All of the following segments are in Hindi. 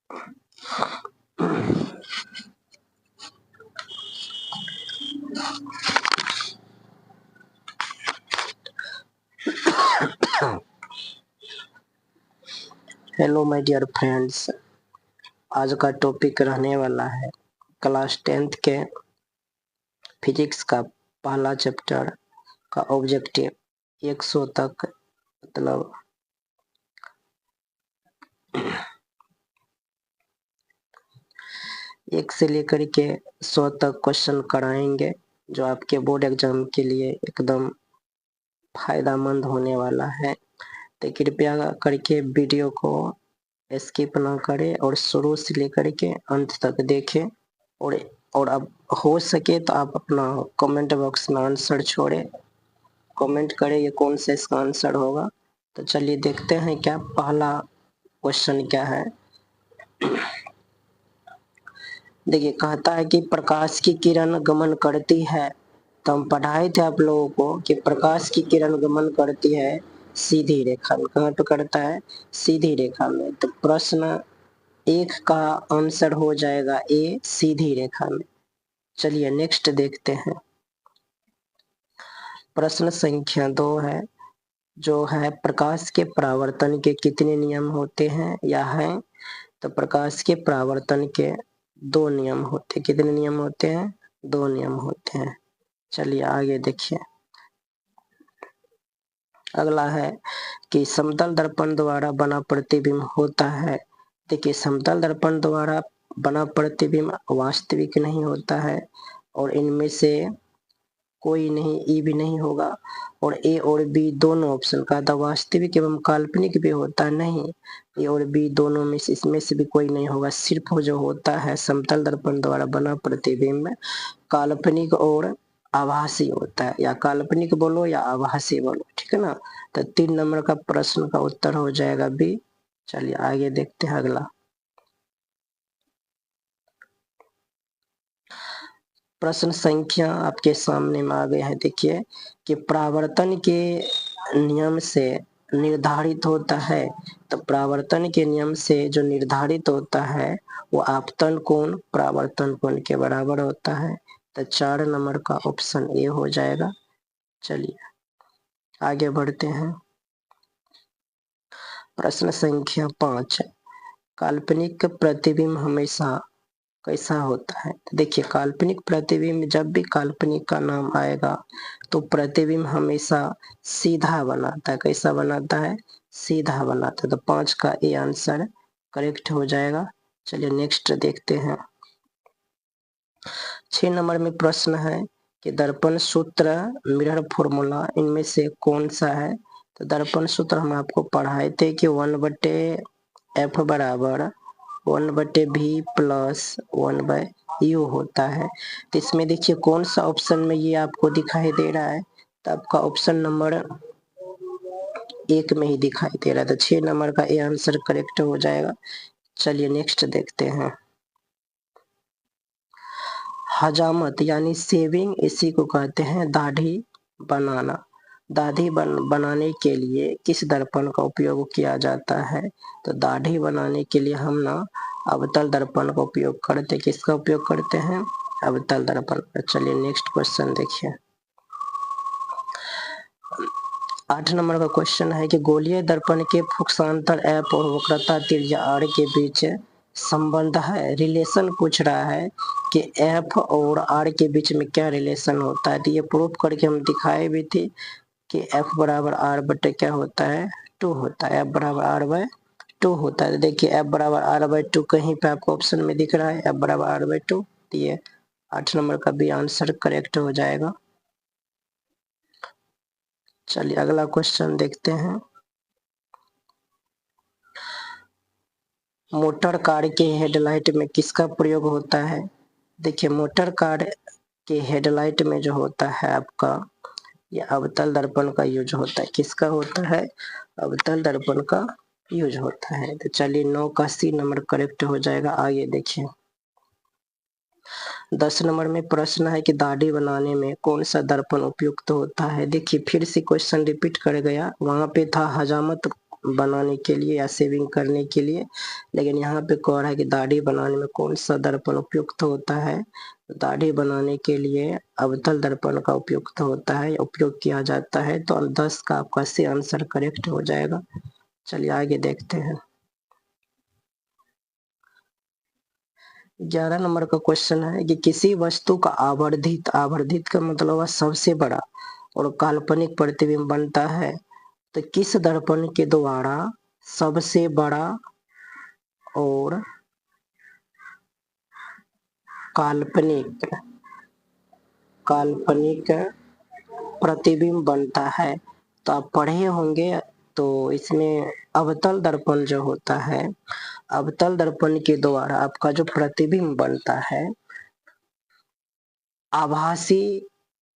हेलो माय डियर फ्रेंड्स, आज का टॉपिक रहने वाला है क्लास 10th के फिजिक्स का पहला चैप्टर का ऑब्जेक्टिव 100 तक, मतलब 1 से लेकर के 100 तक क्वेश्चन कराएंगे, जो आपके बोर्ड एग्जाम के लिए एकदम फायदेमंद होने वाला है। तो कृपया करके वीडियो को स्किप ना करें और शुरू से लेकर के अंत तक देखें, और अब हो सके तो आप अपना कमेंट बॉक्स में आंसर छोड़े, कमेंट करें ये कौन सा इसका आंसर होगा। तो चलिए देखते हैं क्या पहला क्वेश्चन क्या है। देखिए, कहता है कि प्रकाश की किरण गमन करती है। तो हम पढ़ाए थे आप लोगों को कि प्रकाश की किरण गमन करती है सीधी रेखा में। कहाँ पे करता है? सीधी रेखा में। तो प्रश्न 1 का आंसर हो जाएगा ए, सीधी रेखा में। चलिए नेक्स्ट देखते हैं। प्रश्न संख्या 2 है, जो है प्रकाश के परावर्तन के कितने नियम होते हैं या है? तो प्रकाश के परावर्तन के 2 नियम होते हैं। कितने नियम होते हैं? 2 नियम होते हैं। चलिए आगे देखिए। अगला है कि समतल दर्पण द्वारा बना प्रतिबिंब होता है। देखिए, समतल दर्पण द्वारा बना प्रतिबिंब वास्तविक नहीं होता है, और इनमें से कोई नहीं, ई भी नहीं होगा, और ए और बी दोनों ऑप्शन का था। वास्तविक एवं काल्पनिक भी होता है, नहीं, ए और बी दोनों में से इसमें से भी कोई नहीं होगा। सिर्फ जो होता है समतल दर्पण द्वारा बना प्रतिबिंब काल्पनिक और आभासी होता है, या काल्पनिक बोलो या आभासी बोलो, ठीक है ना। तो 3 नंबर का प्रश्न का उत्तर हो जाएगा बी। चलिए आगे देखते हैं अगला। प्रश्न संख्या आपके सामने में आ गया है। देखिए कि परावर्तन के नियम से निर्धारित होता है। तो परावर्तन के नियम से जो निर्धारित होता है वो आपतन कोण परावर्तन कोण के बराबर होता है। तो 4 नंबर का ऑप्शन ए हो जाएगा। चलिए आगे बढ़ते हैं। प्रश्न संख्या 5, काल्पनिक प्रतिबिंब हमेशा कैसा होता है? देखिए, काल्पनिक प्रतिबिंब, जब भी काल्पनिक का नाम आएगा तो प्रतिबिंब हमेशा सीधा बनाता है। कैसा बनाता है? सीधा बनाता है। तो 5 का ए आंसर करेक्ट हो जाएगा। चलिए नेक्स्ट देखते हैं। 6 नंबर में प्रश्न है कि दर्पण सूत्र मिरर फॉर्मूला इनमें से कौन सा है? तो दर्पण सूत्र हम आपको पढ़ाए थे कि 1/f बराबर 1/v प्लस 1/u होता है। तो इसमें देखिए कौन सा ऑप्शन में ये आपको दिखाई दे रहा है? तो आपका ऑप्शन नंबर 1 में ही दिखाई दे रहा है। तो 6 नंबर का ये आंसर करेक्ट हो जाएगा। चलिए नेक्स्ट देखते हैं। हजामत यानी सेविंग, इसी को कहते हैं दाढ़ी बनाना। दाढ़ी बनाने के लिए किस दर्पण का उपयोग किया जाता है? तो दाढ़ी बनाने के लिए हम ना अवतल दर्पण का उपयोग करते। किसका उपयोग करते हैं? अवतल दर्पण का। चलिए नेक्स्ट क्वेश्चन देखिए। 8 नंबर का क्वेश्चन है कि गोलीय दर्पण के फोकसांतर एफ और वक्रता त्रिज्या आर के बीच संबंध है। रिलेशन पूछ रहा है कि एफ और आर के बीच में क्या रिलेशन होता है। तो ये प्रूफ करके हम दिखाए भी थे कि एफ बराबर आर बटे क्या होता है? 2 होता है। एफ बराबर आर बाय 2 होता है। तो देखिए एफ बराबर आर बाय 2 कहीं पे आपको ऑप्शन में दिख रहा है, एफ बराबर आर बाय 2। तो ये 8 नंबर का भी आंसर करेक्ट हो जाएगा। चलिए अगला क्वेश्चन देखते हैं। मोटर कार के हेडलाइट में किसका प्रयोग होता है? देखिए, मोटर कार के हेडलाइट में जो होता है आपका, ये अवतल दर्पण का यूज होता है। किसका होता है? अवतल दर्पण का यूज होता है। तो चलिए 9 का सी नंबर करेक्ट हो जाएगा। आगे देखिए। 10 नंबर में प्रश्न है कि दाढ़ी बनाने में कौन सा दर्पण उपयुक्त होता है। देखिए फिर से क्वेश्चन रिपीट कर गया। वहां पे था हजामत बनाने के लिए या शेविंग करने के लिए। लेकिन यहाँ पे कह रहा है कि दाढ़ी बनाने में कौन सा दर्पण उपयुक्त होता है। दाढ़ी बनाने के लिए अवतल दर्पण का उपयुक्त होता है, उपयोग किया जाता है। तो 10 का आपका सी आंसर करेक्ट हो जाएगा। चलिए आगे देखते हैं। 11 नंबर का क्वेश्चन है कि किसी वस्तु का आवर्धित का मतलब है सबसे बड़ा और काल्पनिक प्रतिबिंब बनता है, तो किस दर्पण के द्वारा सबसे बड़ा और काल्पनिक प्रतिबिंब बनता है। तो आप पढ़े होंगे, तो इसमें अवतल दर्पण जो होता है, अवतल दर्पण के द्वारा आपका जो प्रतिबिंब बनता है आभासी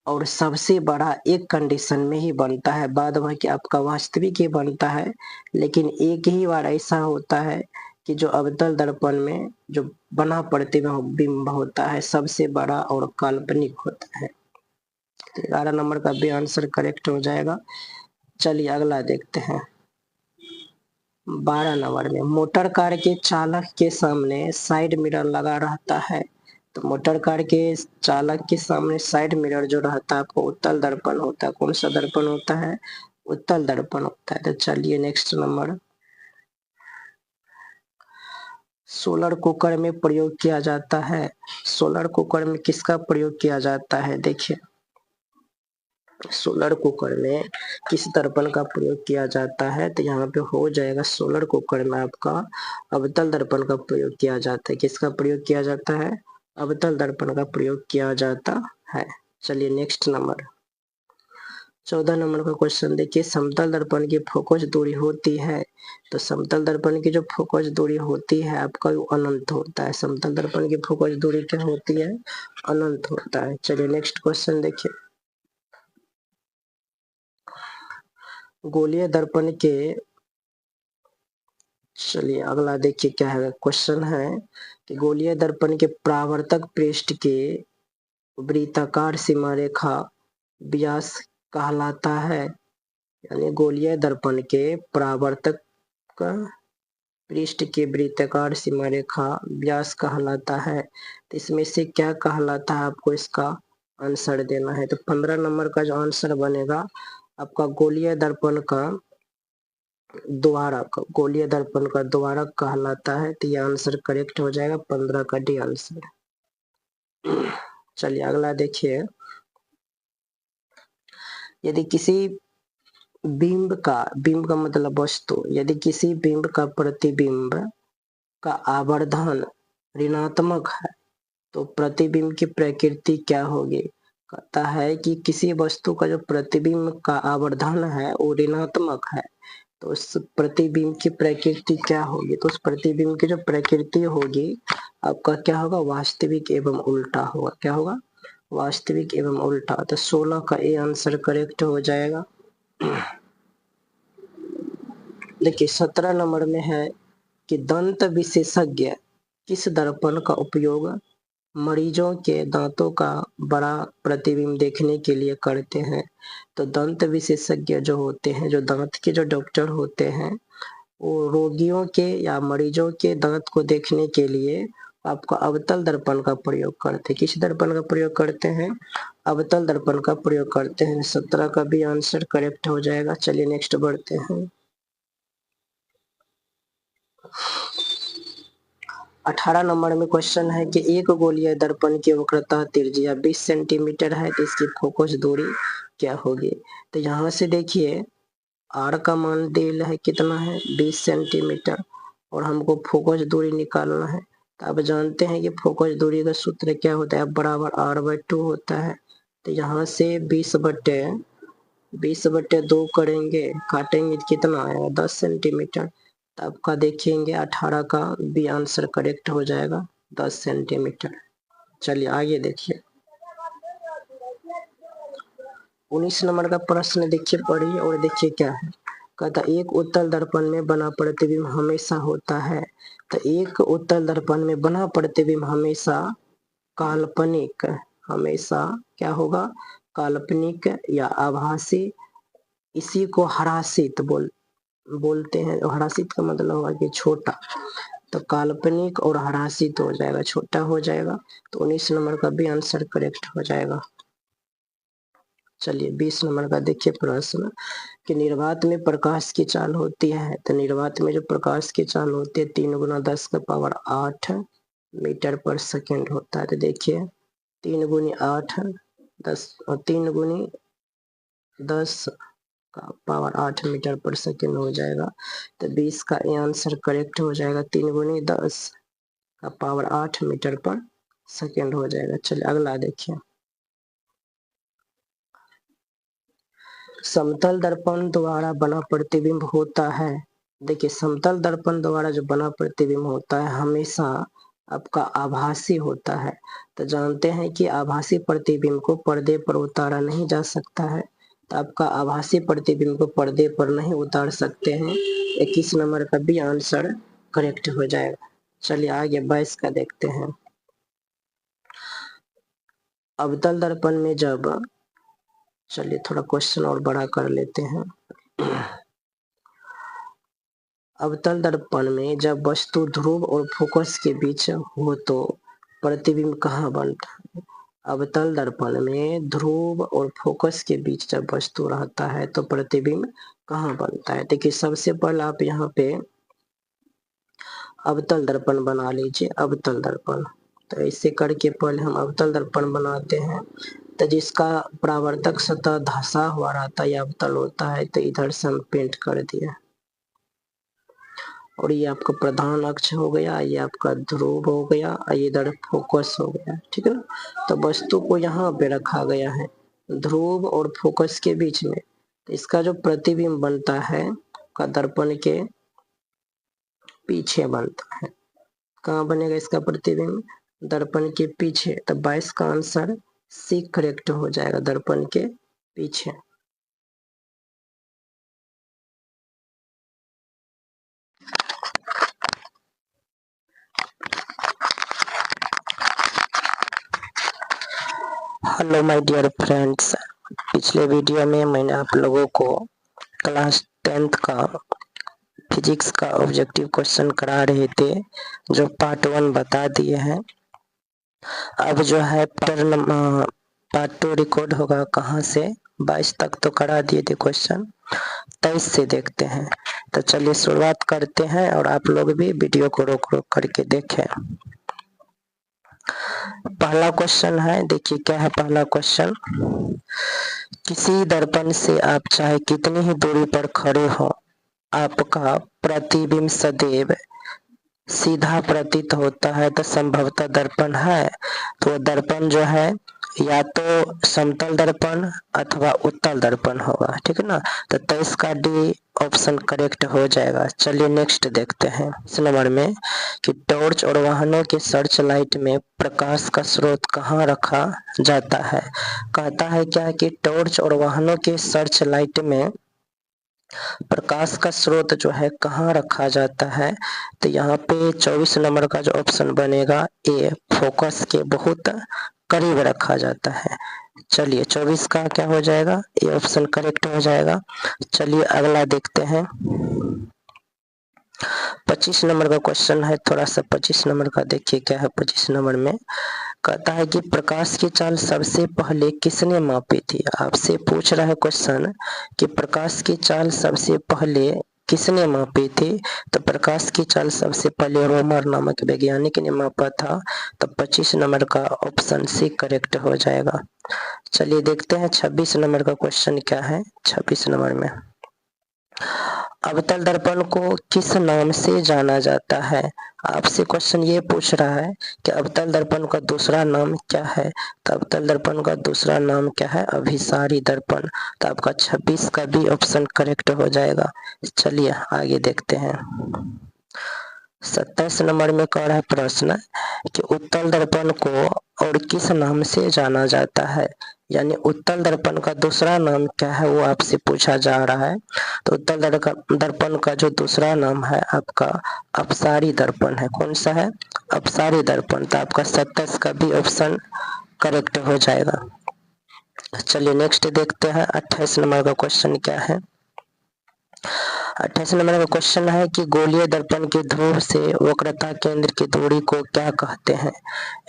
और सबसे बड़ा एक कंडीशन में ही बनता है, बाद बाकी आपका वास्तविक ही बनता है। लेकिन एक ही बार ऐसा होता है कि जो अवतल दर्पण में जो बना प्रतिबिंब होता है सबसे बड़ा और काल्पनिक होता है। तो 11 नंबर का भी आंसर करेक्ट हो जाएगा। चलिए अगला देखते हैं। 12 नंबर में मोटर कार के चालक के सामने साइड मिरर लगा रहता है, तो मोटर कार के चालक के सामने साइड मिरर जो रहता है आपको उत्तल दर्पण होता है। कौन सा दर्पण होता है? उत्तल दर्पण होता है। तो चलिए नेक्स्ट नंबर। सोलर कुकर में प्रयोग किया जाता है। सोलर कुकर में किसका प्रयोग किया जाता है? देखिए सोलर कुकर में किस दर्पण का प्रयोग किया जाता है, तो यहाँ पे हो जाएगा सोलर कुकर में आपका अवतल दर्पण का प्रयोग किया जाता है। किसका प्रयोग किया जाता है? अवतल दर्पण का प्रयोग किया जाता है। चलिए नेक्स्ट नंबर। 14 नंबर का क्वेश्चन देखिए, समतल दर्पण की फोकस दूरी होती है, तो समतल दर्पण की जो फोकस दूरी होती है आपका वो अनंत होता है। समतल दर्पण की फोकस दूरी क्या होती है? अनंत होता है। चलिए नेक्स्ट क्वेश्चन देखिए, गोलीय दर्पण के चलिए अगला देखिए क्या है क्वेश्चन है कि गोलीय दर्पण के परावर्तक पृष्ठ के वृत्ताकार सीमा रेखा व्यास कहलाता है। यानी गोलीय दर्पण के परावर्तक पृष्ठ के वृत्ताकार सीमा रेखा व्यास कहलाता है। तो इसमें से क्या कहलाता है आपको इसका आंसर देना है। तो 15 नंबर का जो आंसर बनेगा आपका गोलीय दर्पण का द्वारक, गोलीय दर्पण का द्वारक कहलाता है। तो ये आंसर करेक्ट हो जाएगा 15 का डी आंसर। चलिए अगला देखिए, यदि किसी बिंब का मतलब वस्तु, यदि किसी बिंब का प्रतिबिंब का आवर्धन ऋणात्मक है तो प्रतिबिंब की प्रकृति क्या होगी? कहता है कि किसी वस्तु का जो प्रतिबिंब का आवर्धन है वो ऋणात्मक है, तो उस प्रतिबिंब की प्रकृति क्या होगी? तो उस प्रतिबिंब की जो प्रकृति होगी आपका क्या होगा? वास्तविक एवं उल्टा होगा। क्या होगा? वास्तविक एवं उल्टा। तो 16 का ए आंसर करेक्ट हो जाएगा। देखिए 17 नंबर में है कि दंत विशेषज्ञ किस दर्पण का उपयोग मरीजों के दांतों का बड़ा प्रतिबिंब देखने के लिए करते हैं। तो दंत विशेषज्ञ जो होते हैं, जो दांत के जो डॉक्टर होते हैं, वो रोगियों के या मरीजों के दांत को देखने के लिए आपका अवतल दर्पण का प्रयोग करते हैं। किस दर्पण का प्रयोग करते हैं? अवतल दर्पण का प्रयोग करते हैं। 17 का भी आंसर करेक्ट हो जाएगा। चलिए नेक्स्ट बढ़ते हैं। 18 नंबर में क्वेश्चन है कि एक गोलीय दर्पण की वक्रता त्रिज्या 20 सेंटीमीटर है, तो इसकी फोकस दूरी क्या होगी? तो यहाँ से देखिए आर का मान दिया है कितना है? 20 सेंटीमीटर, और हमको फोकस दूरी निकालना है। तो आप जानते हैं कि फोकस दूरी का सूत्र क्या होता है? बराबर r/2 होता है। तो यहाँ से 20/2 करेंगे, काटेंगे कितना आएगा? 10 सेंटीमीटर। तो आपका देखेंगे 18 का बी आंसर करेक्ट हो जाएगा, 10 सेंटीमीटर। चलिए आगे देखिए, 19 नंबर का प्रश्न देखिए, पढ़िए और देखिए क्या है। कहता एक उत्तल दर्पण में बना प्रतिबिंब हमेशा होता है, तो एक उत्तल दर्पण में बना प्रतिबिंब हमेशा काल्पनिक, हमेशा क्या होगा? काल्पनिक या आभासी। इसी को हरासित बोलते हैं। हरासित का मतलब हुआ कि छोटा, तो काल्पनिक और हरासित हो जाएगा, छोटा हो जाएगा। तो 19 नंबर का भी आंसर करेक्ट हो जाएगा। चलिए 20 नंबर का देखिए प्रश्न कि निर्वात में प्रकाश की चाल होती है। तो निर्वात में जो प्रकाश की चाल होती है 3 गुना 10 का पावर 8 मीटर पर सेकेंड होता है। तो देखिए 3 गुनी 8 10 और 3 गुनी 10 का पावर 8 मीटर पर सेकेंड हो जाएगा। तो 20 का ये आंसर करेक्ट हो जाएगा। 3 गुनी 10 का पावर 8 मीटर पर सेकेंड हो जाएगा। चलिए अगला देखिए। समतल दर्पण द्वारा बना प्रतिबिंब होता है। देखिए समतल दर्पण द्वारा जो बना प्रतिबिंब होता है हमेशा आपका आभासी होता है। तो जानते हैं कि आभासी प्रतिबिंब को पर्दे पर उतारा नहीं जा सकता है। तो आपका आभासी प्रतिबिंब को पर्दे पर नहीं उतार सकते हैं। 21 नंबर का भी आंसर करेक्ट हो जाएगा। चलिए आगे 22 का देखते हैं। अवतल दर्पण में जब, चलिए थोड़ा क्वेश्चन और बड़ा कर लेते हैं। अवतल दर्पण में जब वस्तु ध्रुव और फोकस के बीच हो तो प्रतिबिंब कहाँ बनता है। अवतल दर्पण में ध्रुव और फोकस के बीच जब वस्तु रहता है तो प्रतिबिंब कहाँ बनता है। देखिए सबसे पहले आप यहाँ पे अवतल दर्पण बना लीजिए। अवतल दर्पण, तो ऐसे करके पहले हम अवतल दर्पण बनाते हैं। तो जिसका परावर्तक सतह धंसा हुआ रहता है या अवतल होता है, तो इधर से हम पेंट कर दिया। और ये आपका प्रधान अक्ष हो गया, ये आपका ध्रुव हो गया, ये इधर फोकस हो गया, ठीक है ना। तो वस्तु को यहाँ पे रखा गया है ध्रुव और फोकस के बीच में। तो इसका जो प्रतिबिंब बनता है का दर्पण के पीछे बनता है। कहाँ बनेगा इसका प्रतिबिंब, दर्पण के पीछे। तो 22 का आंसर सी करेक्ट हो जाएगा, दर्पण के पीछे। हेलो माय डियर फ्रेंड्स, पिछले वीडियो में मैंने आप लोगों को क्लास 10th का फिजिक्स का ऑब्जेक्टिव क्वेश्चन करा रहे थे, जो पार्ट 1 बता दिए हैं। अब जो है पार्ट 2 रिकॉर्ड होगा कहाँ से, 22 तक तो करा दिए थे क्वेश्चन, 23 से देखते हैं। तो चलिए शुरुआत करते हैं और आप लोग भी वीडियो को रोक रोक करके देखें। पहला क्वेश्चन है, देखिए क्या है पहला क्वेश्चन। किसी दर्पण से आप चाहे कितनी ही दूरी पर खड़े हो, आपका प्रतिबिंब सदैव सीधा प्रतीत होता है। तो संभवतः दर्पण है, तो दर्पण जो है या तो समतल दर्पण अथवा उत्तल दर्पण होगा, ठीक है ना। तो 23 का डी ऑप्शन करेक्ट हो जाएगा। चलिए नेक्स्ट देखते हैं इस नंबर में कि टॉर्च और वाहनों के सर्च लाइट में प्रकाश का स्रोत कहाँ रखा जाता है। कहता है क्या कि टॉर्च और वाहनों के सर्च लाइट में प्रकाश का स्रोत जो है कहाँ रखा जाता है। तो यहाँ पे 24 नंबर का जो ऑप्शन बनेगा ए, फोकस के बहुत करीब रखा जाता है। चलिए 24 का क्या हो जाएगा, ए ऑप्शन करेक्ट हो जाएगा। चलिए अगला देखते हैं। 25 नंबर का क्वेश्चन है, थोड़ा सा 25 नंबर का देखिए क्या है। 25 नंबर में कहता है कि प्रकाश की चाल सबसे पहले किसने मापी थी। आपसे पूछ रहा है क्वेश्चन कि प्रकाश की चाल सबसे पहले किसने मापी थी। तो प्रकाश की चाल सबसे पहले रोमर नामक वैज्ञानिक ने मापा था। तो 25 नंबर का ऑप्शन सी करेक्ट हो जाएगा। चलिए देखते हैं 26 नंबर का क्वेश्चन क्या है। 26 नंबर में अवतल दर्पण को किस नाम से जाना जाता है। आपसे क्वेश्चन ये पूछ रहा है कि अवतल दर्पण का दूसरा नाम क्या है। तो अवतल दर्पण का दूसरा नाम क्या है, अभिसारी दर्पण। तो आपका 26 का भी ऑप्शन करेक्ट हो जाएगा। चलिए आगे देखते हैं। 27 नंबर में कह रहा है प्रश्न कि उत्तल दर्पण को और किस नाम से जाना जाता है, यानी उत्तल दर्पण का दूसरा नाम क्या है वो आपसे पूछा जा रहा है। तो उत्तल दर्पण का जो दूसरा नाम है आपका अपसारी दर्पण है। कौन सा है, अपसारी दर्पण। तो आपका 27 का भी ऑप्शन करेक्ट हो जाएगा। चलिए नेक्स्ट देखते हैं 28 नंबर का क्वेश्चन क्या है। 28 नंबर का क्वेश्चन है कि गोलीय दर्पण के ध्रुव से वक्रता केंद्र की दूरी को क्या कहते हैं।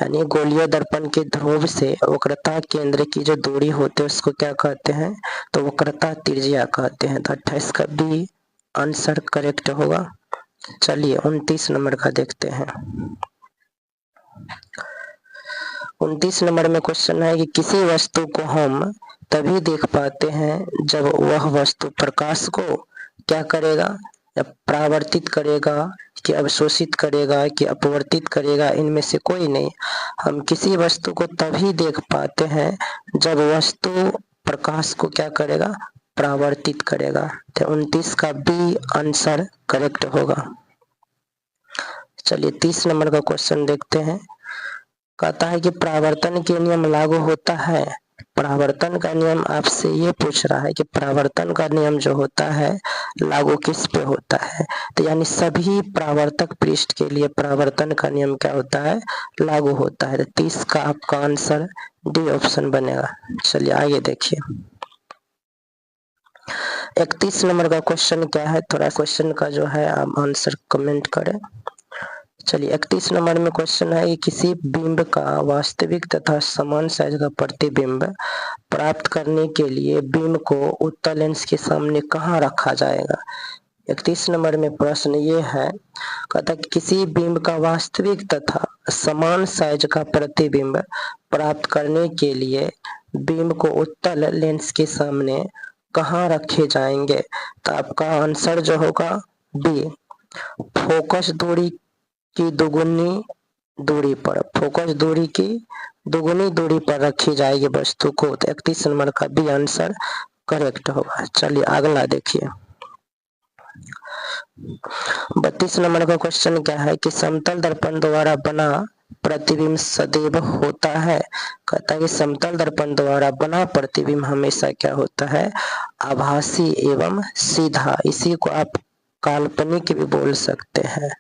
यानी गोलीय दर्पण के ध्रुव से वक्रता केंद्र की जो दूरी होती है उसको क्या कहते हैं, तो वक्रता त्रिज्या कहते हैं। तो 28 का बी आंसर करेक्ट होगा। चलिए 29 नंबर का देखते हैं। 29 नंबर में क्वेश्चन है कि किसी वस्तु को हम तभी देख पाते हैं जब वह वस्तु प्रकाश को क्या करेगा, या परावर्तित करेगा, कि अवशोषित करेगा, कि अपवर्तित करेगा, इनमें से कोई नहीं। हम किसी वस्तु को तभी देख पाते हैं जब वस्तु प्रकाश को क्या करेगा, परावर्तित करेगा। तो 29 का बी आंसर करेक्ट होगा। चलिए 30 नंबर का क्वेश्चन देखते हैं। कहता है कि परावर्तन के नियम लागू होता है। परावर्तन का नियम आपसे ये पूछ रहा है कि परावर्तन का नियम जो होता है लागू किस पे होता है। तो यानी सभी परावर्तक पृष्ठ के लिए परावर्तन का नियम क्या होता है, लागू होता है। तो 30 का आपका आंसर डी ऑप्शन बनेगा। चलिए आगे देखिए। 31 नंबर का क्वेश्चन क्या है, थोड़ा क्वेश्चन का जो है आप आंसर कमेंट करें। चलिए 31 नंबर में क्वेश्चन है कि किसी बिंब का वास्तविक तथा समान साइज का प्रतिबिंब प्राप्त करने के लिए बिंब को उत्तल लेंस के सामने कहाँ रखा जाएगा। 31 नंबर में प्रश्न ये है, कहता है कि किसी बिंब का वास्तविक तथा समान साइज का प्रतिबिंब प्राप्त करने के लिए बिंब को उत्तल लेंस के सामने कहाँ रखे जाएंगे। तो आपका आंसर जो होगा बी, फोकस दूरी की दुगुनी दूरी पर, फोकस दूरी की दुगुनी दूरी पर रखी जाएगी वस्तु को। तो 31 नंबर का बी आंसर करेक्ट होगा। चलिए अगला देखिए। 32 नंबर का क्वेश्चन क्या है कि समतल दर्पण द्वारा बना प्रतिबिंब सदैव होता है। कहता है कि समतल दर्पण द्वारा बना प्रतिबिंब हमेशा क्या होता है, आभासी एवं सीधा। इसी को आप काल्पनिक भी बोल सकते हैं।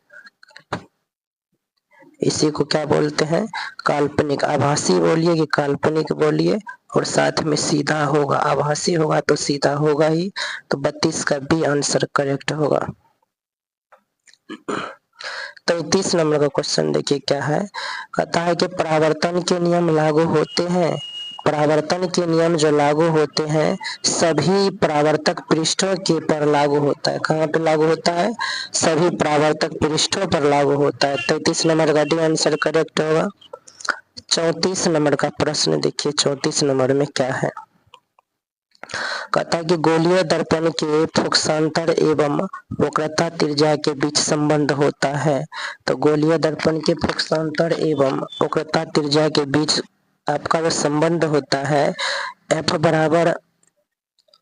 इसी को क्या बोलते हैं, काल्पनिक। आभासी बोलिए कि काल्पनिक बोलिए, और साथ में सीधा होगा। आभासी होगा तो सीधा होगा ही। तो 32 का बी आंसर करेक्ट होगा। 33 नंबर का क्वेश्चन देखिए क्या है, कहता है कि परावर्तन के नियम लागू होते हैं। परावर्तन के नियम जो लागू होते हैं सभी परावर्तक पृष्ठों के पर लागू होता है। कहाँ पे लागू होता है, सभी परावर्तक पृष्ठों पर लागू होता है। 33 नंबर का डी आंसर करेक्ट होगा। 34 नंबर का प्रश्न देखिए। 34 नंबर में क्या है, कहता है कि गोलीय दर्पण के फोकसांतर एवं वक्रता त्रिज्या के बीच संबंध होता है। तो गोलीय दर्पण के फोकसांतर एवं वक्रता त्रिज्या के बीच आपका जो संबंध होता है F बराबर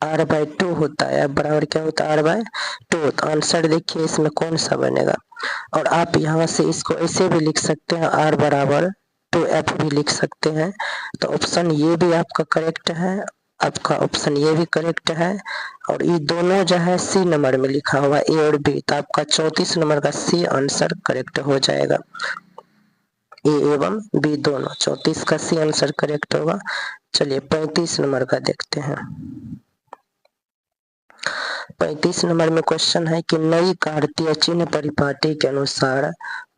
R/2 होता है। F बराबर क्या होता है, R/2। तो आंसर देखिए इसमें कौन सा बनेगा। और आप यहाँ से इसको ऐसे भी लिख सकते हैं, R बराबर 2F भी लिख सकते हैं। तो ऑप्शन ये भी आपका करेक्ट है, आपका ऑप्शन ये भी करेक्ट है। और ये दोनों जो है सी नंबर में लिखा हुआ ए और बी। तो आपका 34 नंबर का सी आंसर करेक्ट हो जाएगा। ए एवं बी दोनों, 34 का सी आंसर करेक्ट होगा। चलिए 35 नंबर का देखते हैं। 35 नंबर में क्वेश्चन है कि नई कार्तीय चिन्ह परिपाटी के अनुसार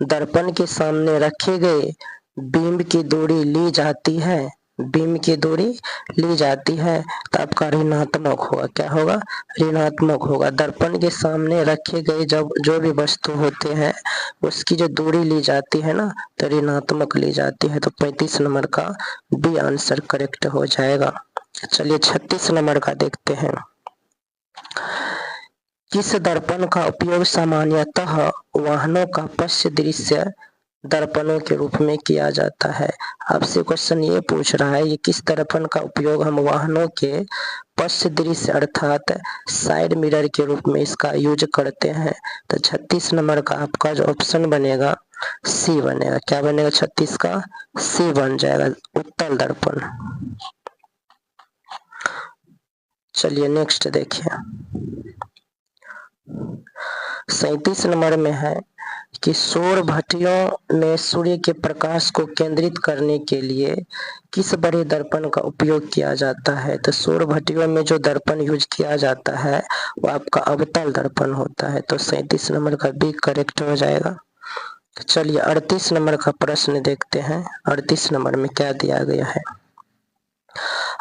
दर्पण के सामने रखे गए बिंब की दूरी ली जाती है। बिंब की दूरी ली जाती है तो आपका ऋणात्मक होगा। क्या होगा, ऋणात्मक होगा। दर्पण के सामने रखे गए जब जो भी वस्तु होते हैं उसकी जो दूरी ली जाती है ना, तो ऋणात्मक ली जाती है। तो 35 नंबर का बी आंसर करेक्ट हो जाएगा। चलिए 36 नंबर का देखते हैं। किस दर्पण का उपयोग सामान्यतः वाहनों का पश्च दृश्य दर्पणों के रूप में किया जाता है। आपसे क्वेश्चन ये पूछ रहा है, ये किस दर्पण का उपयोग हम वाहनों के पश्च दृश्य अर्थात साइड मिरर के रूप में इसका यूज करते हैं। तो 36 नंबर का आपका जो ऑप्शन बनेगा सी बनेगा। क्या बनेगा, 36 का सी बन जाएगा, उत्तल दर्पण। चलिए नेक्स्ट देखिए। 37 नंबर में है कि सौर भट्टियों में सूर्य के प्रकाश को केंद्रित करने के लिए किस बड़े दर्पण का उपयोग किया जाता है। तो सौर भट्टियों में जो दर्पण यूज किया जाता है वो आपका अवतल दर्पण होता है। तो 37 नंबर का बी करेक्ट हो जाएगा। चलिए 38 नंबर का प्रश्न देखते हैं। 38 नंबर में क्या दिया गया है।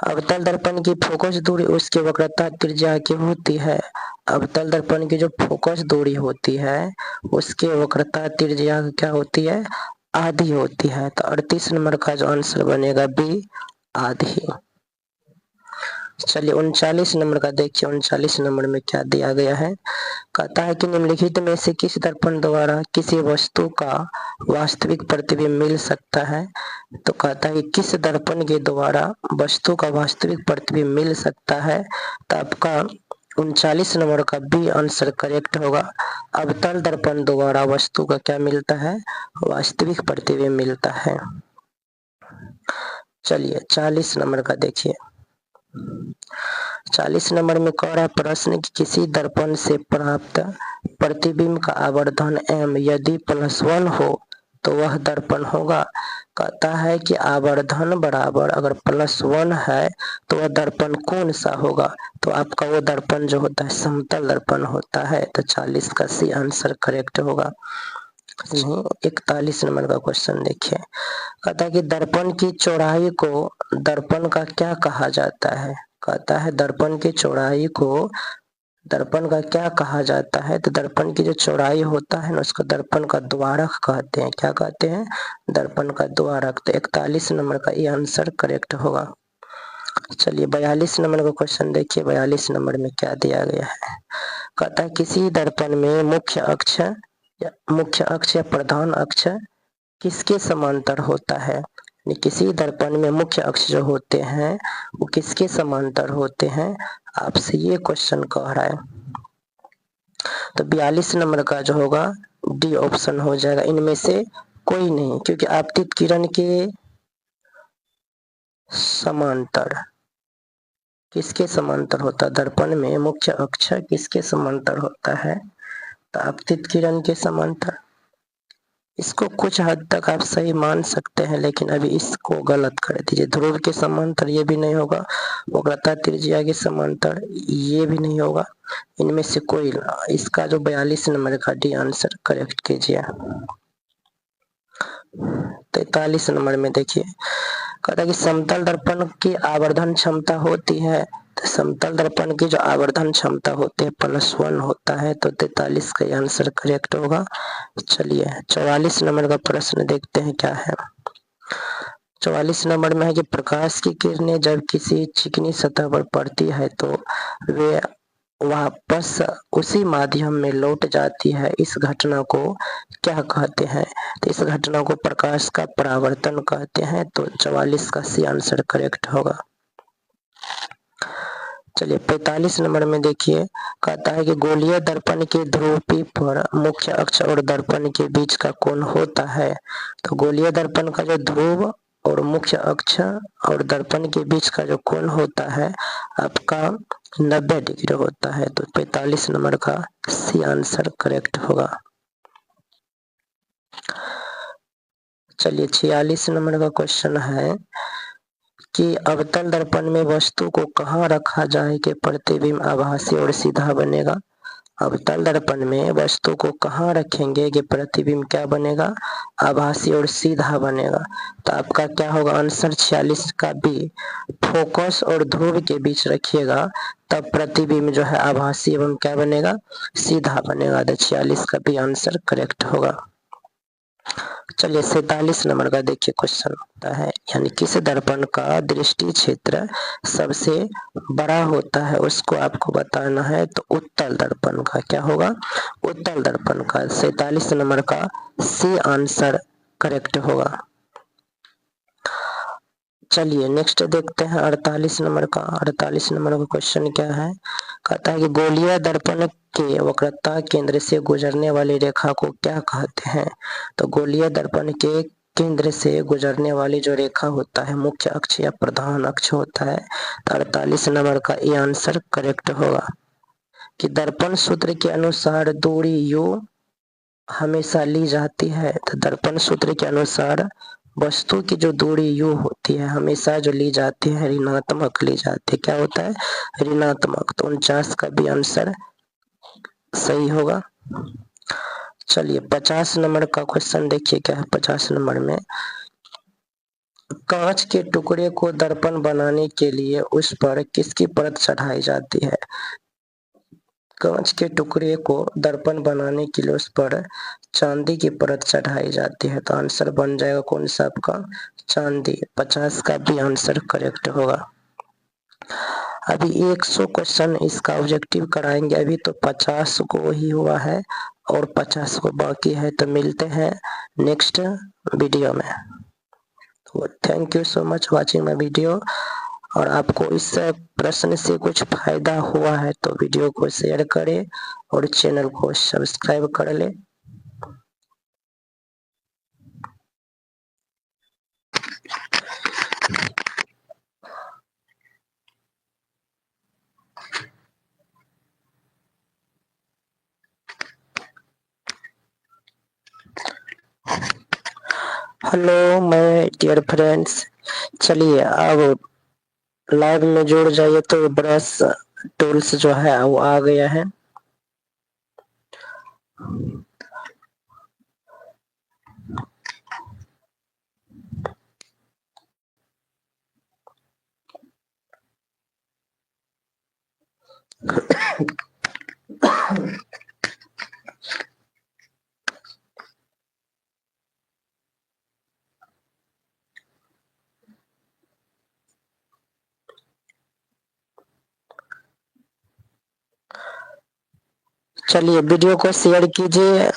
अवतल दर्पण की फोकस दूरी उसकी वक्रता त्रिज्या की होती है। अवतल दर्पण की जो फोकस दूरी होती है उसके वक्रता त्रिज्या क्या होती है, आधी होती है। तो 38 नंबर का जो आंसर बनेगा बी, आधी। चलिए 39 नंबर का देखिए। 39 नंबर में क्या दिया गया है। कहता है कि निम्नलिखित में से किस दर्पण द्वारा किसी वस्तु का वास्तविक प्रतिबिंब मिल सकता है। तो कहता है कि किस दर्पण के द्वारा वस्तु का वास्तविक प्रतिबिंब मिल सकता है। तो आपका 39 नंबर का बी आंसर करेक्ट होगा। अवतल दर्पण द्वारा वस्तु का क्या मिलता है, वास्तविक प्रतिबिंब मिलता है। चलिए 40 नंबर का देखिए। 40 नंबर में कह रहा है प्रश्न कि किसी दर्पण से प्राप्त प्रतिबिंब का आवर्धन m यदि +1 हो तो वह दर्पण होगा। कहता है कि आवर्धन बराबर अगर +1 है तो वह दर्पण कौन सा होगा। तो आपका वो दर्पण जो होता है समतल दर्पण होता है। तो 40 का सी आंसर करेक्ट होगा। 41 नंबर का क्वेश्चन देखिए। कहता है कि दर्पण की चौड़ाई को दर्पण का क्या कहा जाता है। कहता है दर्पण की चौड़ाई को दर्पण का क्या कहा जाता है। तो दर्पण की जो चौड़ाई होता है ना उसको दर्पण का द्वारक कहते हैं। क्या कहते हैं, दर्पण का द्वारक। तो 41 नंबर का ये आंसर करेक्ट होगा। चलिए 42 नंबर का क्वेश्चन देखिए। 42 नंबर में क्या दिया गया है। कहता है किसी दर्पण में मुख्य अक्ष या प्रधान अक्ष किसके समांतर होता है। किसी दर्पण में मुख्य अक्ष जो होते हैं वो किसके समांतर होते हैं, आपसे ये क्वेश्चन कह रहा है। तो 42 नंबर का जो होगा डी ऑप्शन हो जाएगा। इनमें से कोई नहीं, क्योंकि आपतित किरण के समांतर किसके समांतर होता है, दर्पण में मुख्य अक्ष किसके समांतर होता है, तो आपतित किरण के समांतर। इसको कुछ हद तक आप सही मान सकते हैं, लेकिन अभी इसको गलत कर दीजिए। ध्रुव के समांतर ये भी नहीं होगा, वक्रता त्रिज्या के समांतर ये भी नहीं होगा। इनमें से कोई ना। इसका जो 42 नंबर का डी आंसर करेक्ट कीजिए। 43 नंबर में देखिए। कहता है कि समतल दर्पण की आवर्धन क्षमता होती है। तो समतल दर्पण की जो आवर्धन क्षमता होती है +1 होता है। तो 43 का आंसर करेक्ट होगा। चलिए 44 नंबर का प्रश्न देखते हैं क्या है। 44 नंबर में है कि प्रकाश की किरणें जब किसी चिकनी सतह पर पड़ती है तो वे वापस उसी माध्यम में लौट जाती है। इस घटना को क्या कहते हैं। तो इस घटना को प्रकाश का परावर्तन कहते हैं। तो 44 का सी आंसर करेक्ट होगा। चलिए 45 नंबर में देखिए। कहता है कि गोलीय दर्पण के ध्रुव P पर मुख्य अक्ष और दर्पण के बीच का कोण होता है। तो गोलीय दर्पण का जो ध्रुव और मुख्य अक्ष और दर्पण के बीच का जो कोण होता है आपका 90 डिग्री होता है। तो 45 नंबर का सी आंसर करेक्ट होगा। चलिए 46 नंबर का क्वेश्चन है कि अवतल दर्पण में वस्तु को कहाँ रखा जाए कि प्रतिबिंब आभासी और सीधा बनेगा। अवतल दर्पण में वस्तु को कहाँ रखेंगे कि प्रतिबिंब क्या बनेगा, आभासी और सीधा बनेगा। तो आपका क्या होगा आंसर 46 का बी, फोकस और ध्रुव के बीच रखिएगा तब प्रतिबिंब जो है आभासी एवं क्या बनेगा, सीधा बनेगा। तो 46 का बी आंसर करेक्ट होगा। चलिए 47 नंबर का देखिए क्वेश्चन होता है, यानी किस दर्पण का दृष्टि क्षेत्र सबसे बड़ा होता है उसको आपको बताना है। तो उत्तल दर्पण का क्या होगा, उत्तल दर्पण का। 47 नंबर का सी आंसर करेक्ट होगा। चलिए नेक्स्ट देखते हैं 48 नंबर का। 48 नंबर का क्वेश्चन क्या है। कहता है कि गोलीय दर्पण के वक्रता केंद्र से गुजरने वाली रेखा को क्या कहते हैं। तो गोलीय दर्पण के केंद्र से गुजरने वाली जो रेखा होता है मुख्य अक्ष या प्रधान अक्ष होता है। तो 48 नंबर का ये आंसर करेक्ट होगा कि दर्पण सूत्र के अनुसार दूरी u हमेशा ली जाती है। तो दर्पण सूत्र के अनुसार वस्तु की जो दूरी यू होती है, हमेशा जो ली जाती है ऋणात्मक ली जाती है। क्या होता है? ऋणात्मक। तो 49 का भी आंसर सही होगा। चलिए 50 नंबर का क्वेश्चन देखिए क्या है 50 नंबर में। कांच के टुकड़े को दर्पण बनाने के लिए उस पर किसकी परत चढ़ाई जाती है? कांच के टुकड़े को दर्पण बनाने के लिए उस पर चांदी की परत चढ़ाई जाती है। तो आंसर बन जाएगा कौन सा आपका? चांदी। 50 का भी आंसर करेक्ट होगा। अभी 100 क्वेश्चन इसका ऑब्जेक्टिव कराएंगे। अभी तो 50 को ही हुआ है और 50 को बाकी है। तो मिलते हैं नेक्स्ट वीडियो में। तो thank you so much watching my video. और आपको इस प्रश्न से कुछ फायदा हुआ है तो वीडियो को शेयर करें और चैनल को सब्सक्राइब कर ले। हेलो माय डियर फ्रेंड्स, चलिए अब लाइव में जुड़ जाइए। तो ब्रश टूल्स जो है वो आ गया है। चलिए वीडियो को शेयर कीजिए,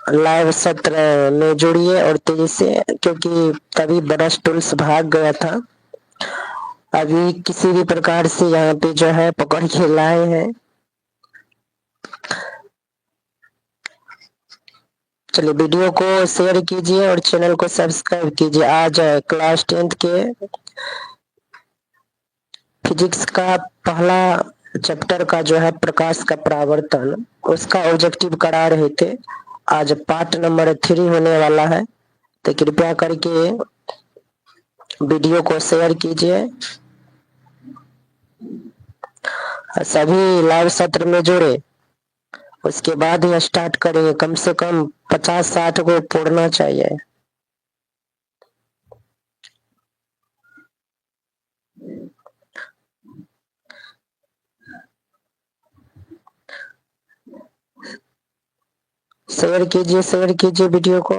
लाइव सत्र में जुड़िए और तेजी से, क्योंकि तभी ब्रश टूल्स भाग गया था। अभी किसी भी प्रकार से यहाँ पे जो है पकड़ के लाए हैं। चलिए वीडियो को शेयर कीजिए और चैनल को सब्सक्राइब कीजिए। आज क्लास 10th के फिजिक्स का पहला चैप्टर का जो है प्रकाश का परावर्तन, उसका ऑब्जेक्टिव करा रहे थे। आज पार्ट नंबर 3 होने वाला है। तो कृपया करके वीडियो को शेयर कीजिए। सभी लाइव सत्र में जुड़े, उसके बाद ही स्टार्ट करेंगे। कम से कम 50-60 को पढ़ना चाहिए। शेयर कीजिए वीडियो को।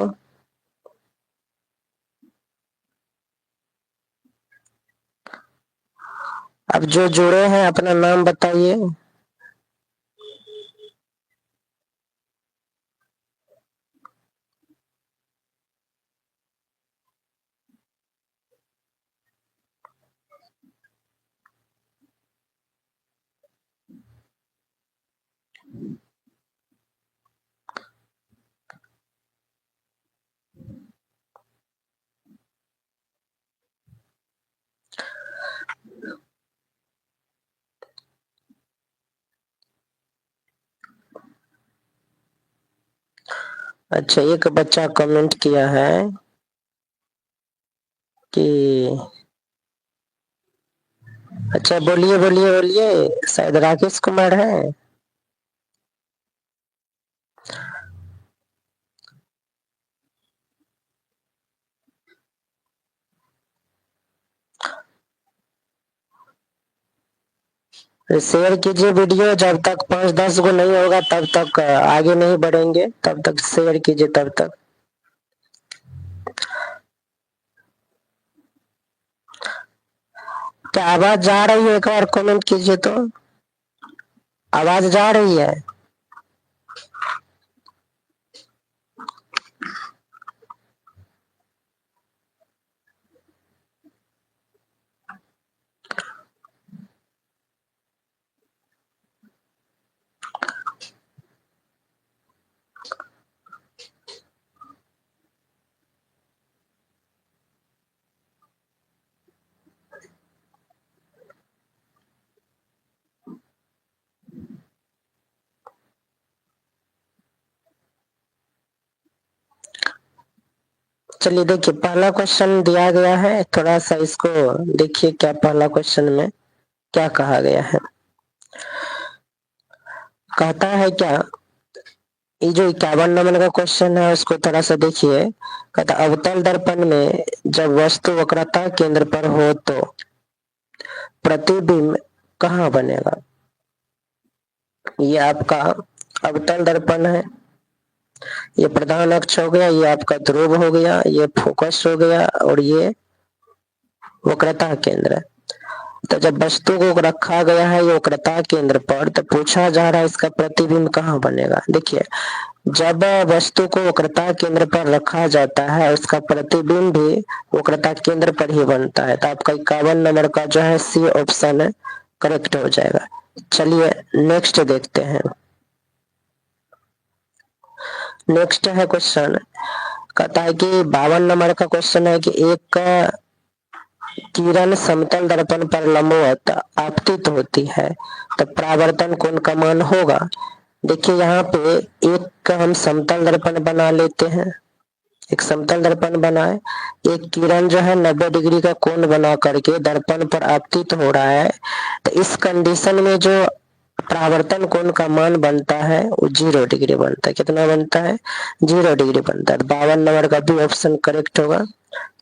अब जो जुड़े हैं अपना नाम बताइए। अच्छा, एक बच्चा कमेंट किया है कि अच्छा, बोलिए बोलिए बोलिए, शायद राकेश कुमार है। शेयर कीजिए वीडियो। जब तक 5-10 को नहीं होगा तब तक आगे नहीं बढ़ेंगे। तब तक शेयर कीजिए तब तक। क्या आवाज जा रही है? एक बार कमेंट कीजिए तो। आवाज जा रही है? चलिए देखिए, पहला क्वेश्चन दिया गया है, थोड़ा सा इसको देखिए क्या पहला क्वेश्चन में क्या कहा गया है। कहता है क्या, ये जो 51 नंबर का क्वेश्चन है उसको थोड़ा सा देखिए। कहता अवतल दर्पण में जब वस्तु वक्रता केंद्र पर हो तो प्रतिबिंब कहाँ बनेगा। ये आपका अवतल दर्पण है, ये प्रधान अक्ष हो गया, ये आपका ध्रुव हो गया, ये फोकस हो गया और ये वक्रता केंद्र है। तो जब वस्तु को रखा गया है ये वक्रता केंद्र पर, तो पूछा जा रहा है इसका प्रतिबिंब कहाँ बनेगा। देखिए, जब वस्तु को वक्रता केंद्र पर रखा जाता है उसका प्रतिबिंब भी वक्रता केंद्र पर ही बनता है। तो आपका 51 नंबर का जो है सी ऑप्शन करेक्ट हो जाएगा। चलिए नेक्स्ट देखते हैं। नेक्स्ट है क्वेश्चन, कहता है कि 52 नंबर का क्वेश्चन है कि एक किरण समतल दर्पण पर लंबवत आपतित होती है तो परावर्तन कोण का मान होगा। देखिए यहाँ पे एक हम समतल दर्पण बना लेते हैं, एक समतल दर्पण बनाए, एक किरण जो है 90 डिग्री का कोण बना करके दर्पण पर आपतित हो रहा है। तो इस कंडीशन में जो परावर्तन कोण का मान बनता है वो 0 डिग्री बनता है। कितना बनता है? 0 डिग्री बनता है। 52 नंबर का भी ऑप्शन करेक्ट होगा।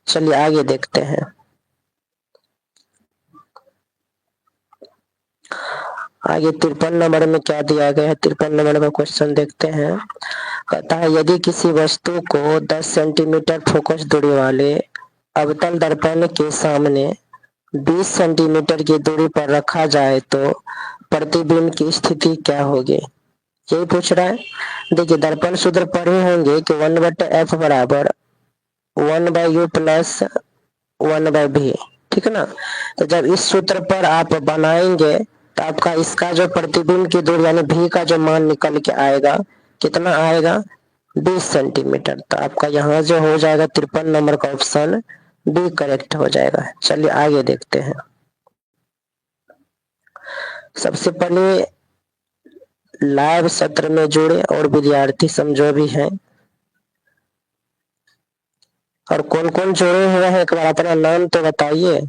चलिए आगे देखते हैं। आगे 53 नंबर में क्या दिया गया है, 53 नंबर का क्वेश्चन देखते हैं। कहता है यदि किसी वस्तु को 10 सेंटीमीटर फोकस दूरी वाले अवतल दर्पण के सामने 20 सेंटीमीटर की दूरी पर रखा जाए तो प्रतिबिंब की स्थिति क्या होगी, यही पूछ रहा है। देखिए दर्पण सूत्र पढ़े होंगे कि 1/f बराबर 1/u प्लस 1/v, ठीक है ना। तो जब इस सूत्र पर आप बनाएंगे तो आपका इसका जो प्रतिबिंब की दूरी यानी v का जो मान निकल के आएगा, कितना आएगा? 20 सेंटीमीटर। तो आपका यहाँ जो हो जाएगा 53 नंबर का ऑप्शन बी करेक्ट हो जाएगा। चलिए आगे देखते हैं। सबसे पहले लाइव सत्र में जुड़े और विद्यार्थी समझो भी हैं, और कौन कौन जुड़े हुए हैं एक बार अपना नाम तो बताइए।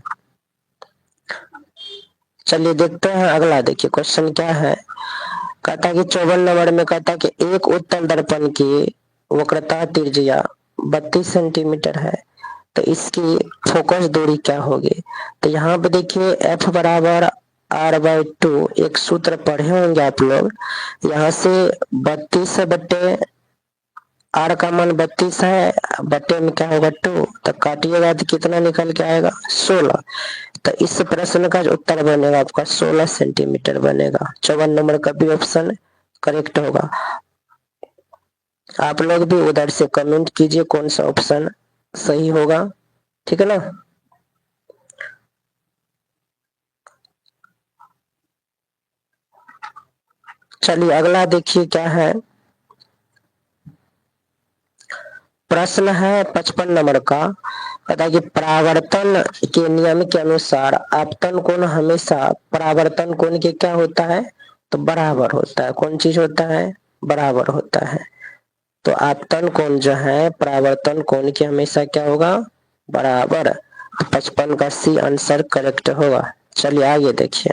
चलिए देखते हैं अगला। देखिए क्वेश्चन क्या है, कहता है कि 54 नंबर में कहता है कि एक उत्तल दर्पण की वक्रता त्रिज्या 32 सेंटीमीटर है तो इसकी फोकस दूरी क्या होगी। तो यहाँ पे देखिए f बराबर r/2, एक सूत्र पढ़े होंगे आप लोग। यहाँ से 32 बटे r का मान 32 है, बटे में क्या होगा 2, तो काटिएगा तो कितना निकल के आएगा 16। तो इस प्रश्न का जो उत्तर बनेगा आपका 16 सेंटीमीटर बनेगा। 54 नंबर का भी ऑप्शन करेक्ट होगा। आप लोग भी उधर से कमेंट कीजिए कौन सा ऑप्शन सही होगा, ठीक है ना। चलिए अगला देखिए क्या है। प्रश्न है 55 नंबर का, कहता है कि परावर्तन के नियम के अनुसार आपतन कोण हमेशा परावर्तन कोण के क्या होता है, तो बराबर होता है। कौन चीज होता है? बराबर होता है। तो आपतन कोण जो है परावर्तन कोण के हमेशा क्या होगा? बराबर। 55 का सी आंसर करेक्ट होगा। चलिए आगे देखिए।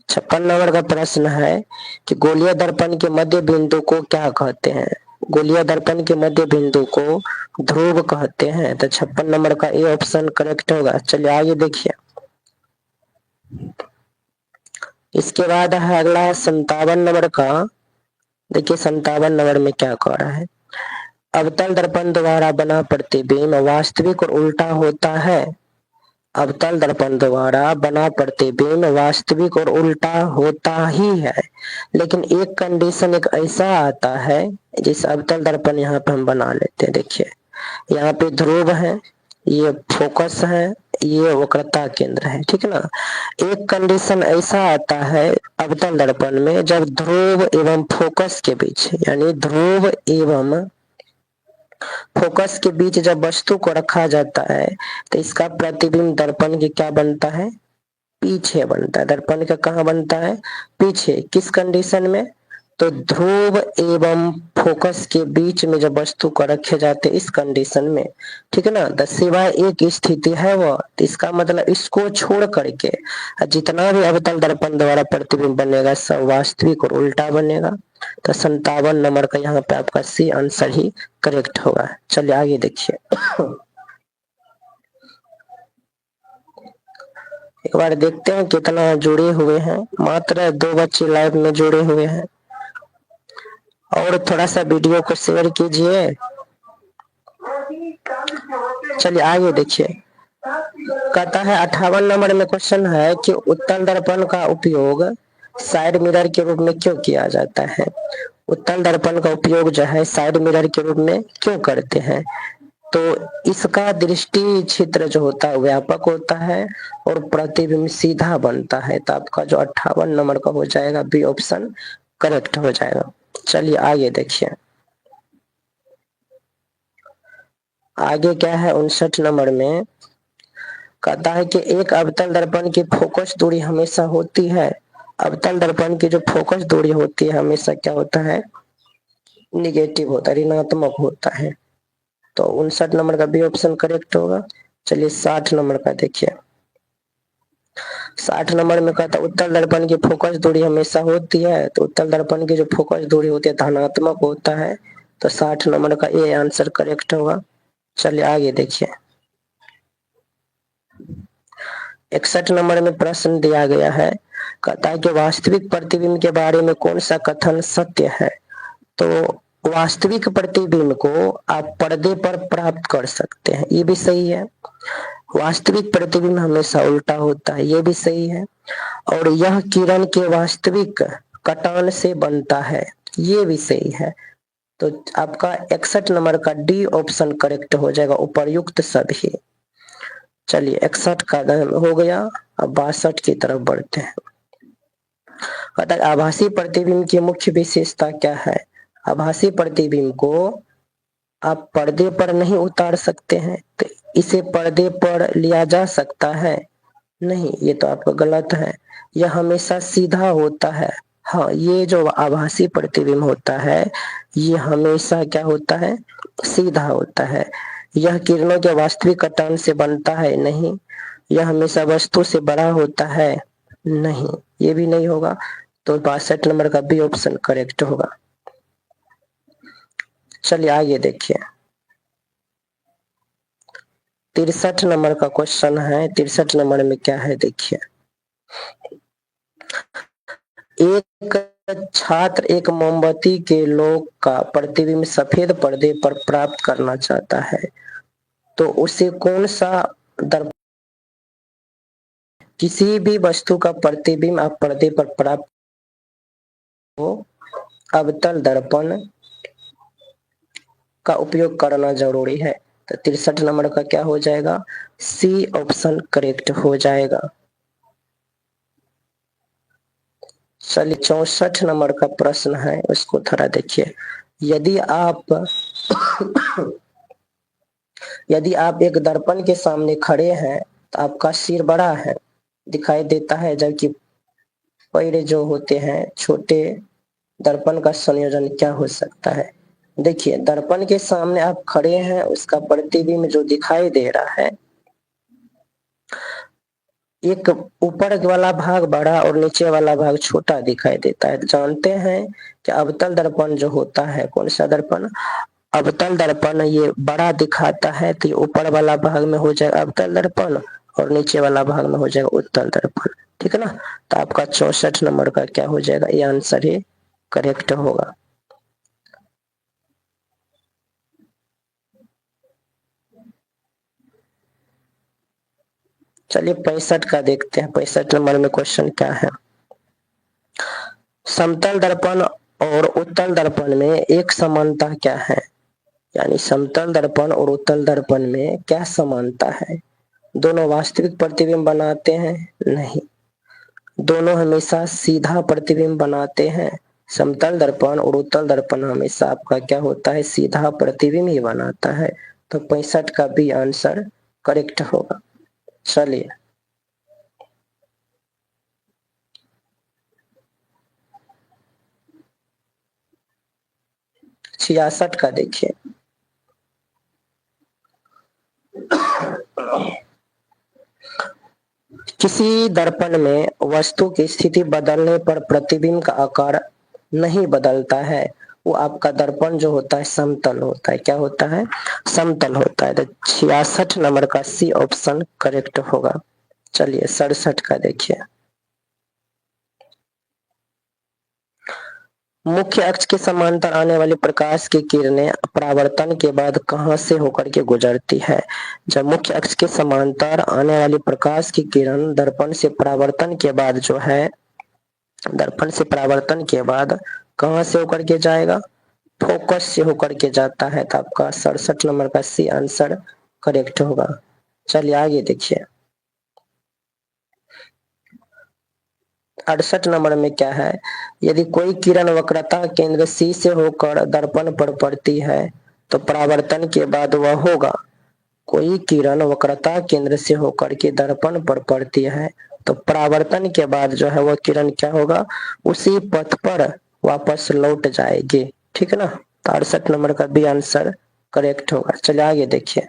56 नंबर का प्रश्न है कि गोलीय दर्पण के मध्य बिंदु को क्या कहते हैं। गोलीय दर्पण के मध्य बिंदु को ध्रुव कहते हैं। तो 56 नंबर का ए ऑप्शन करेक्ट होगा। चलिए आगे देखिए। इसके बाद है अगला 57 नंबर का। देखिए 57 नंबर में क्या कह रहा है, अवतल दर्पण द्वारा बना प्रतिबिंब वास्तविक और उल्टा होता है। अवतल दर्पण द्वारा बना प्रतिबिंब वास्तविक और उल्टा होता ही है, लेकिन एक कंडीशन एक ऐसा आता है जिस अवतल दर्पण यहाँ पे हम बना लेते हैं। देखिए यहाँ पे ध्रुव है, ये फोकस है, ये वक्रता केंद्र है, ठीक है ना। एक कंडीशन ऐसा आता है अवतल दर्पण में जब ध्रुव एवं फोकस के बीच यानी ध्रुव एवं फोकस के बीच जब वस्तु को रखा जाता है तो इसका प्रतिबिंब दर्पण के क्या बनता है? पीछे बनता है। दर्पण का कहाँ बनता है? पीछे। किस कंडीशन में? तो ध्रुव एवं फोकस के बीच में जब वस्तु को रखे जाते इस कंडीशन में, ठीक है ना, द सिवाय एक स्थिति है वो, तो इसका मतलब इसको छोड़ करके जितना भी अवतल दर्पण द्वारा प्रतिबिंब बनेगा सब वास्तविक और उल्टा बनेगा। तो 57 नंबर का यहाँ पे आपका सी आंसर ही करेक्ट होगा। चलिए आगे देखिए। एक बार देखते हैं कितना जुड़े हुए हैं। मात्र 2 बच्चे लाइव में जुड़े हुए हैं, और थोड़ा सा वीडियो को शेयर कीजिए। चलिए आगे देखिए। कहता है 58 नंबर में क्वेश्चन है कि उत्तल दर्पण का उपयोग साइड मिरर के रूप में क्यों किया जाता है। उत्तल दर्पण का उपयोग जो है साइड मिरर के रूप में क्यों करते हैं। तो इसका दृष्टि क्षेत्र जो होता है व्यापक होता है और प्रतिबिंब सीधा बनता है। तो आपका जो 58 नंबर का हो जाएगा बी ऑप्शन करेक्ट हो जाएगा। चलिए आगे देखिए। आगे क्या है 59 नंबर में कहता है कि एक अवतल दर्पण की फोकस दूरी हमेशा होती है। अवतल दर्पण की जो फोकस दूरी होती है हमेशा क्या होता है, निगेटिव होता है, ऋणात्मक होता है। तो 59 नंबर का बी ऑप्शन करेक्ट होगा। चलिए 60 नंबर का देखिए। 60 नंबर में कहता है उत्तल दर्पण की फोकस दूरी हमेशा होती है। तो उत्तल दर्पण की जो फोकस दूरी होती है धनात्मक होता है। तो 60 नंबर का ए आंसर करेक्ट होगा। चलिए आगे देखिए। 61 नंबर में प्रश्न दिया गया है, कहता है कि वास्तविक प्रतिबिंब के बारे में कौन सा कथन सत्य है। तो वास्तविक प्रतिबिंब को आप पर्दे पर प्राप्त कर सकते हैं, ये भी सही है। वास्तविक प्रतिबिंब हमेशा उल्टा होता है, ये भी सही है। और यह किरण के वास्तविक कटान से बनता है, ये भी सही है। तो आपका 61 नंबर का डी ऑप्शन करेक्ट हो जाएगा, उपर्युक्त सभी। चलिए 61 का हो गया। अब 62 की तरफ बढ़ते हैं। कहता है आभासी प्रतिबिंब की मुख्य विशेषता क्या है। आभासी प्रतिबिंब को आप पर्दे पर नहीं उतार सकते हैं। तो इसे पर्दे पर लिया जा सकता है नहीं, ये तो आपका गलत है। यह हमेशा सीधा होता है। हाँ, ये जो आभासी प्रतिबिंब होता है ये हमेशा क्या होता है, सीधा होता है। यह किरणों के वास्तविक कटान से बनता है नहीं। यह हमेशा वस्तु से बड़ा होता है नहीं, ये भी नहीं होगा। तो 62 नंबर का बी ऑप्शन करेक्ट होगा। चलिए आगे देखिए। 63 नंबर का क्वेश्चन है। 63 नंबर में क्या है देखिए। एक छात्र एक मोमबत्ती के लोक का प्रतिबिंब सफेद पर्दे पर प्राप्त करना चाहता है। तो उसे कौन सा दर्पण, किसी भी वस्तु का प्रतिबिंब आप पर्दे पर प्राप्त हो अवतल दर्पण का उपयोग करना जरूरी है। तो 63 नंबर का क्या हो जाएगा, सी ऑप्शन करेक्ट हो जाएगा। चलिए 64 नंबर का प्रश्न है, उसको थोड़ा देखिए। यदि आप यदि आप एक दर्पण के सामने खड़े हैं तो आपका सिर बड़ा है दिखाई देता है, जबकि पैर जो होते हैं छोटे। दर्पण का संयोजन क्या हो सकता है। देखिए दर्पण के सामने आप खड़े हैं, उसका प्रतिबिंब जो दिखाई दे रहा है, एक ऊपर वाला भाग बड़ा और नीचे वाला भाग छोटा दिखाई देता है। जानते हैं कि अवतल दर्पण जो होता है, कौन सा दर्पण, अवतल दर्पण ये बड़ा दिखाता है। तो ये ऊपर वाला भाग में हो जाएगा अवतल दर्पण और नीचे वाला भाग में हो जाएगा उत्तल दर्पण, ठीक है ना। तो आपका 64 नंबर का क्या हो जाएगा, ये आंसर ही करेक्ट होगा। चलिए 65 का देखते हैं। 65 नंबर में क्वेश्चन क्या है। समतल दर्पण और उत्तल दर्पण में एक समानता क्या है। यानी समतल दर्पण और उत्तल दर्पण में क्या समानता है। दोनों वास्तविक प्रतिबिंब बनाते हैं नहीं। दोनों हमेशा सीधा प्रतिबिंब बनाते हैं। समतल दर्पण और उत्तल दर्पण हमेशा आपका क्या होता है, सीधा प्रतिबिंब ही बनाता है। तो 65 का भी आंसर करेक्ट होगा। चलिए 66 का देखिए। किसी दर्पण में वस्तु की स्थिति बदलने पर प्रतिबिंब का आकार नहीं बदलता है, वो आपका दर्पण जो होता है समतल होता है। क्या होता है? समतल होता है। तो 66 नंबर का सी ऑप्शन करेक्ट होगा। चलिए 67 का देखिए। मुख्य अक्ष के समांतर आने वाली प्रकाश की किरणें परावर्तन के बाद कहां से होकर के गुजरती है? जब मुख्य अक्ष के समांतर आने वाली प्रकाश की किरण दर्पण से परावर्तन के बाद जो है, दर्पण से परावर्तन के बाद कहां से होकर के जाएगा? फोकस से होकर के जाता है। तो आपका 67 नंबर का सी आंसर करेक्ट होगा। चलिए आगे देखिए। 68 नंबर में क्या है? यदि कोई किरण वक्रता केंद्र सी से होकर दर्पण पर पड़ती है तो परावर्तन के बाद वह होगा। कोई किरण वक्रता केंद्र से होकर के दर्पण पर पड़ती है तो परावर्तन के बाद जो है वह किरण क्या होगा? उसी पथ पर वापस लौट जाएगी। ठीक है ना? तो 68 नंबर का बी आंसर करेक्ट होगा। चलिए आगे देखिए।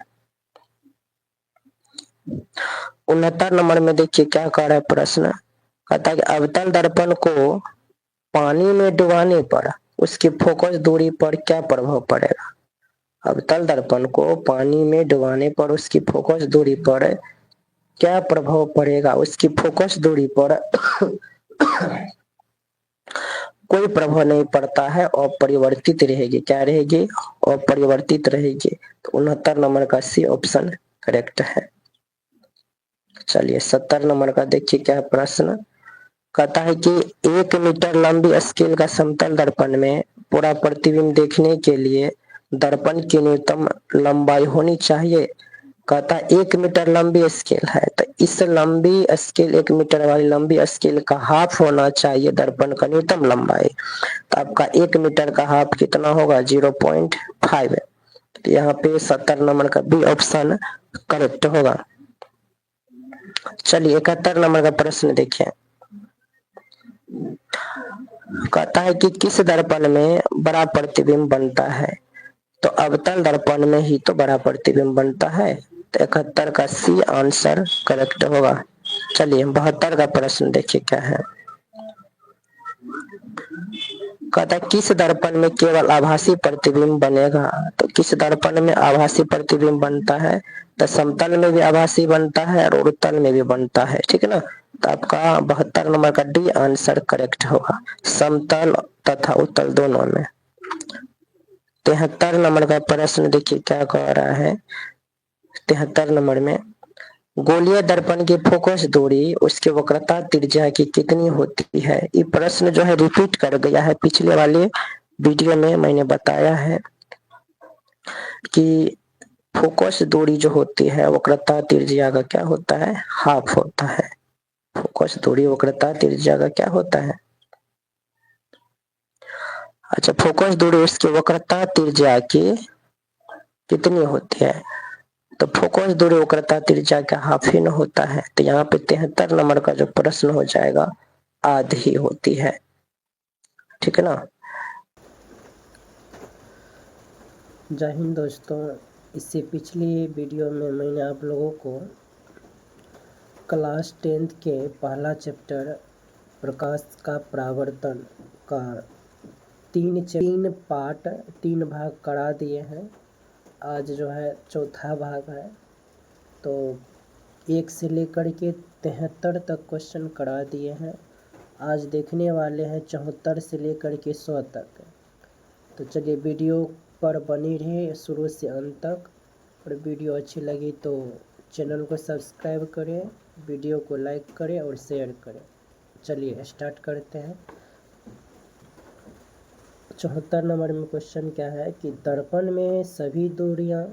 69 नंबर में देखिए क्या कह रहा है प्रश्न। कहता है कि अवतल दर्पण को पानी में डुबाने पर उसकी फोकस दूरी पर क्या प्रभाव पड़ेगा? अवतल दर्पण को पानी में डुबाने पर उसकी फोकस दूरी पर क्या प्रभाव पड़ेगा? उसकी फोकस दूरी पर कोई प्रभाव नहीं पड़ता है और परिवर्तित रहेगी। क्या रहेगी? और परिवर्तित रहेगी। तो 69 नंबर का सी ऑप्शन करेक्ट है। चलिए 70 नंबर का देखिए क्या है प्रश्न। कहता है कि 1 मीटर लंबी स्केल का समतल दर्पण में पूरा प्रतिबिंब देखने के लिए दर्पण की न्यूनतम लंबाई होनी चाहिए। कहता है 1 मीटर लंबी स्केल है तो इस लंबी स्केल 1 मीटर वाली लंबी स्केल का हाफ होना चाहिए दर्पण का न्यूनतम लंबाई। तो आपका 1 मीटर का हाफ कितना होगा? 0.5। तो यहाँ पे 70 नंबर का बी ऑप्शन करेक्ट होगा। चलिए 71 नंबर का प्रश्न देखिए। कहता है कि किस दर्पण में बड़ा प्रतिबिंब बनता है? तो अवतल दर्पण में ही तो बड़ा प्रतिबिंब बनता है। तो 71 का सी आंसर करेक्ट होगा। चलिए 72 का प्रश्न देखिए क्या है। कहता है किस दर्पण में केवल आभासी प्रतिबिंब बनेगा? तो किस दर्पण में आभासी प्रतिबिंब बनता है? तो समतल में भी आभासी बनता है और उत्तल में भी बनता है। ठीक है ना? तो आपका 72 नंबर का डी आंसर करेक्ट होगा। समतल तथा उत्तल दोनों में। 73 नंबर का प्रश्न देखिए क्या कह रहा है। 73 नंबर में गोलीय दर्पण की फोकस दूरी उसके वक्रता त्रिज्या की कितनी होती है? ये प्रश्न जो है रिपीट कर गया है। पिछले वाले वीडियो में मैंने बताया है कि फोकस दूरी जो होती है वक्रता त्रिज्या का क्या होता है? हाफ होता है। फोकस दूरी वक्रता त्रिज्या का क्या होता है? अच्छा, फोकस दूरी उसकी वक्रता त्रिज्या की कितनी होती है? तो फोकस दूरी वक्रता त्रिज्या का हाफ ही न होता है। तो यहाँ पे 73 नंबर का जो प्रश्न हो जाएगा आधी होती है। ठीक है ना? जय हिंद दोस्तों। इससे पिछली वीडियो में मैंने आप लोगों को क्लास 10th के पहला चैप्टर प्रकाश का परावर्तन का तीन भाग करा दिए हैं। आज जो है चौथा भाग है। तो 1 से लेकर के 73 तक क्वेश्चन करा दिए हैं। आज देखने वाले हैं 74 से लेकर के 100 तक। तो चलिए वीडियो पर बनी रहे शुरू से अंत तक। और वीडियो अच्छी लगी तो चैनल को सब्सक्राइब करें, वीडियो को लाइक करें और शेयर करें। चलिए स्टार्ट करते हैं। 74 नंबर में क्वेश्चन क्या है कि दर्पण में सभी दूरियां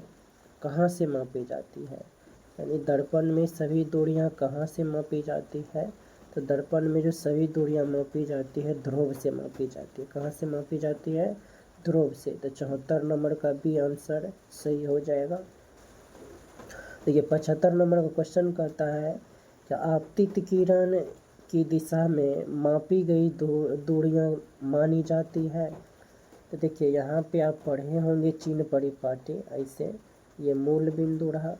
कहाँ से मापी जाती है? यानी दर्पण में सभी दूरियां कहाँ से मापी जाती है? तो दर्पण में जो सभी दूरियां मापी जाती है ध्रुव से मापी जाती है। कहाँ से मापी जाती है? ध्रुव से। तो 74 नंबर का बी आंसर सही हो जाएगा। तो ये 75 नंबर का क्वेश्चन कहता है कि आपतित किरण की दिशा में मापी गई दूरियां मानी जाती है। तो देखिए यहाँ पे आप पढ़े होंगे चिन्ह परिपाटी, ऐसे ये मूल बिंदु रहा,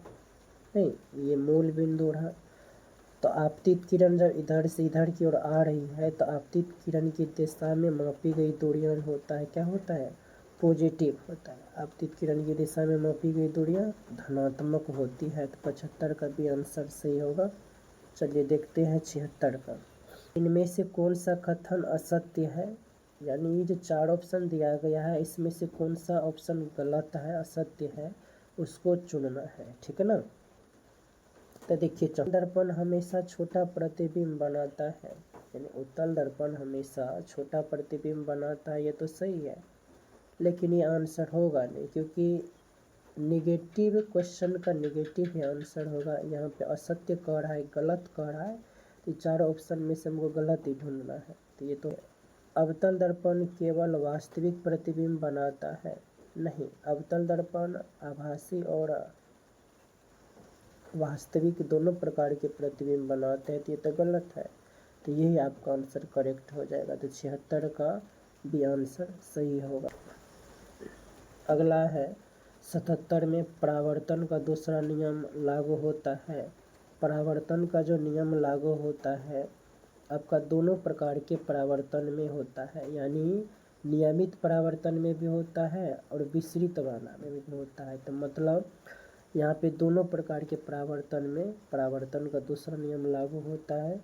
नहीं ये मूल बिंदु रहा। तो आपतित किरण जब इधर से इधर की ओर आ रही है तो आपतित किरण की दिशा में मापी गई दूरियां होता है, क्या होता है, पॉजिटिव होता है। आपतित किरण की दिशा में मापी गई दूरियां धनात्मक होती है। तो 75 का भी आंसर सही होगा। चलिए देखते हैं 76 का। इनमें से कौन सा कथन असत्य है, यानी ये जो 4 ऑप्शन दिया गया है इसमें से कौन सा ऑप्शन गलत है, असत्य है, उसको चुनना है, ठीक है ना। तो देखिए दर्पण हमेशा छोटा प्रतिबिंब बनाता है, यानी उत्तल दर्पण हमेशा छोटा प्रतिबिंब बनाता है, ये तो सही है। लेकिन ये आंसर होगा नहीं, क्योंकि निगेटिव क्वेश्चन का निगेटिव ही आंसर होगा। यहाँ पे असत्य कह रहा है, गलत कह रहा है, तो 4 ऑप्शन में से हमको गलत ही ढूंढना है। तो ये तो अवतल दर्पण केवल वास्तविक प्रतिबिंब बनाता है, नहीं, अवतल दर्पण आभासी और वास्तविक दोनों प्रकार के प्रतिबिंब बनाते हैं, तो ये तो गलत है। तो यही आपका आंसर करेक्ट हो जाएगा। तो 76 का भी आंसर सही होगा। अगला है 77 में परावर्तन का दूसरा नियम लागू होता है। परावर्तन का जो नियम लागू होता है आपका दोनों प्रकार के परावर्तन में होता है, यानी नियमित परावर्तन में भी होता है और विसरित वाला में भी होता है। तो मतलब यहाँ पे दोनों प्रकार के परावर्तन में परावर्तन का दूसरा नियम लागू होता है।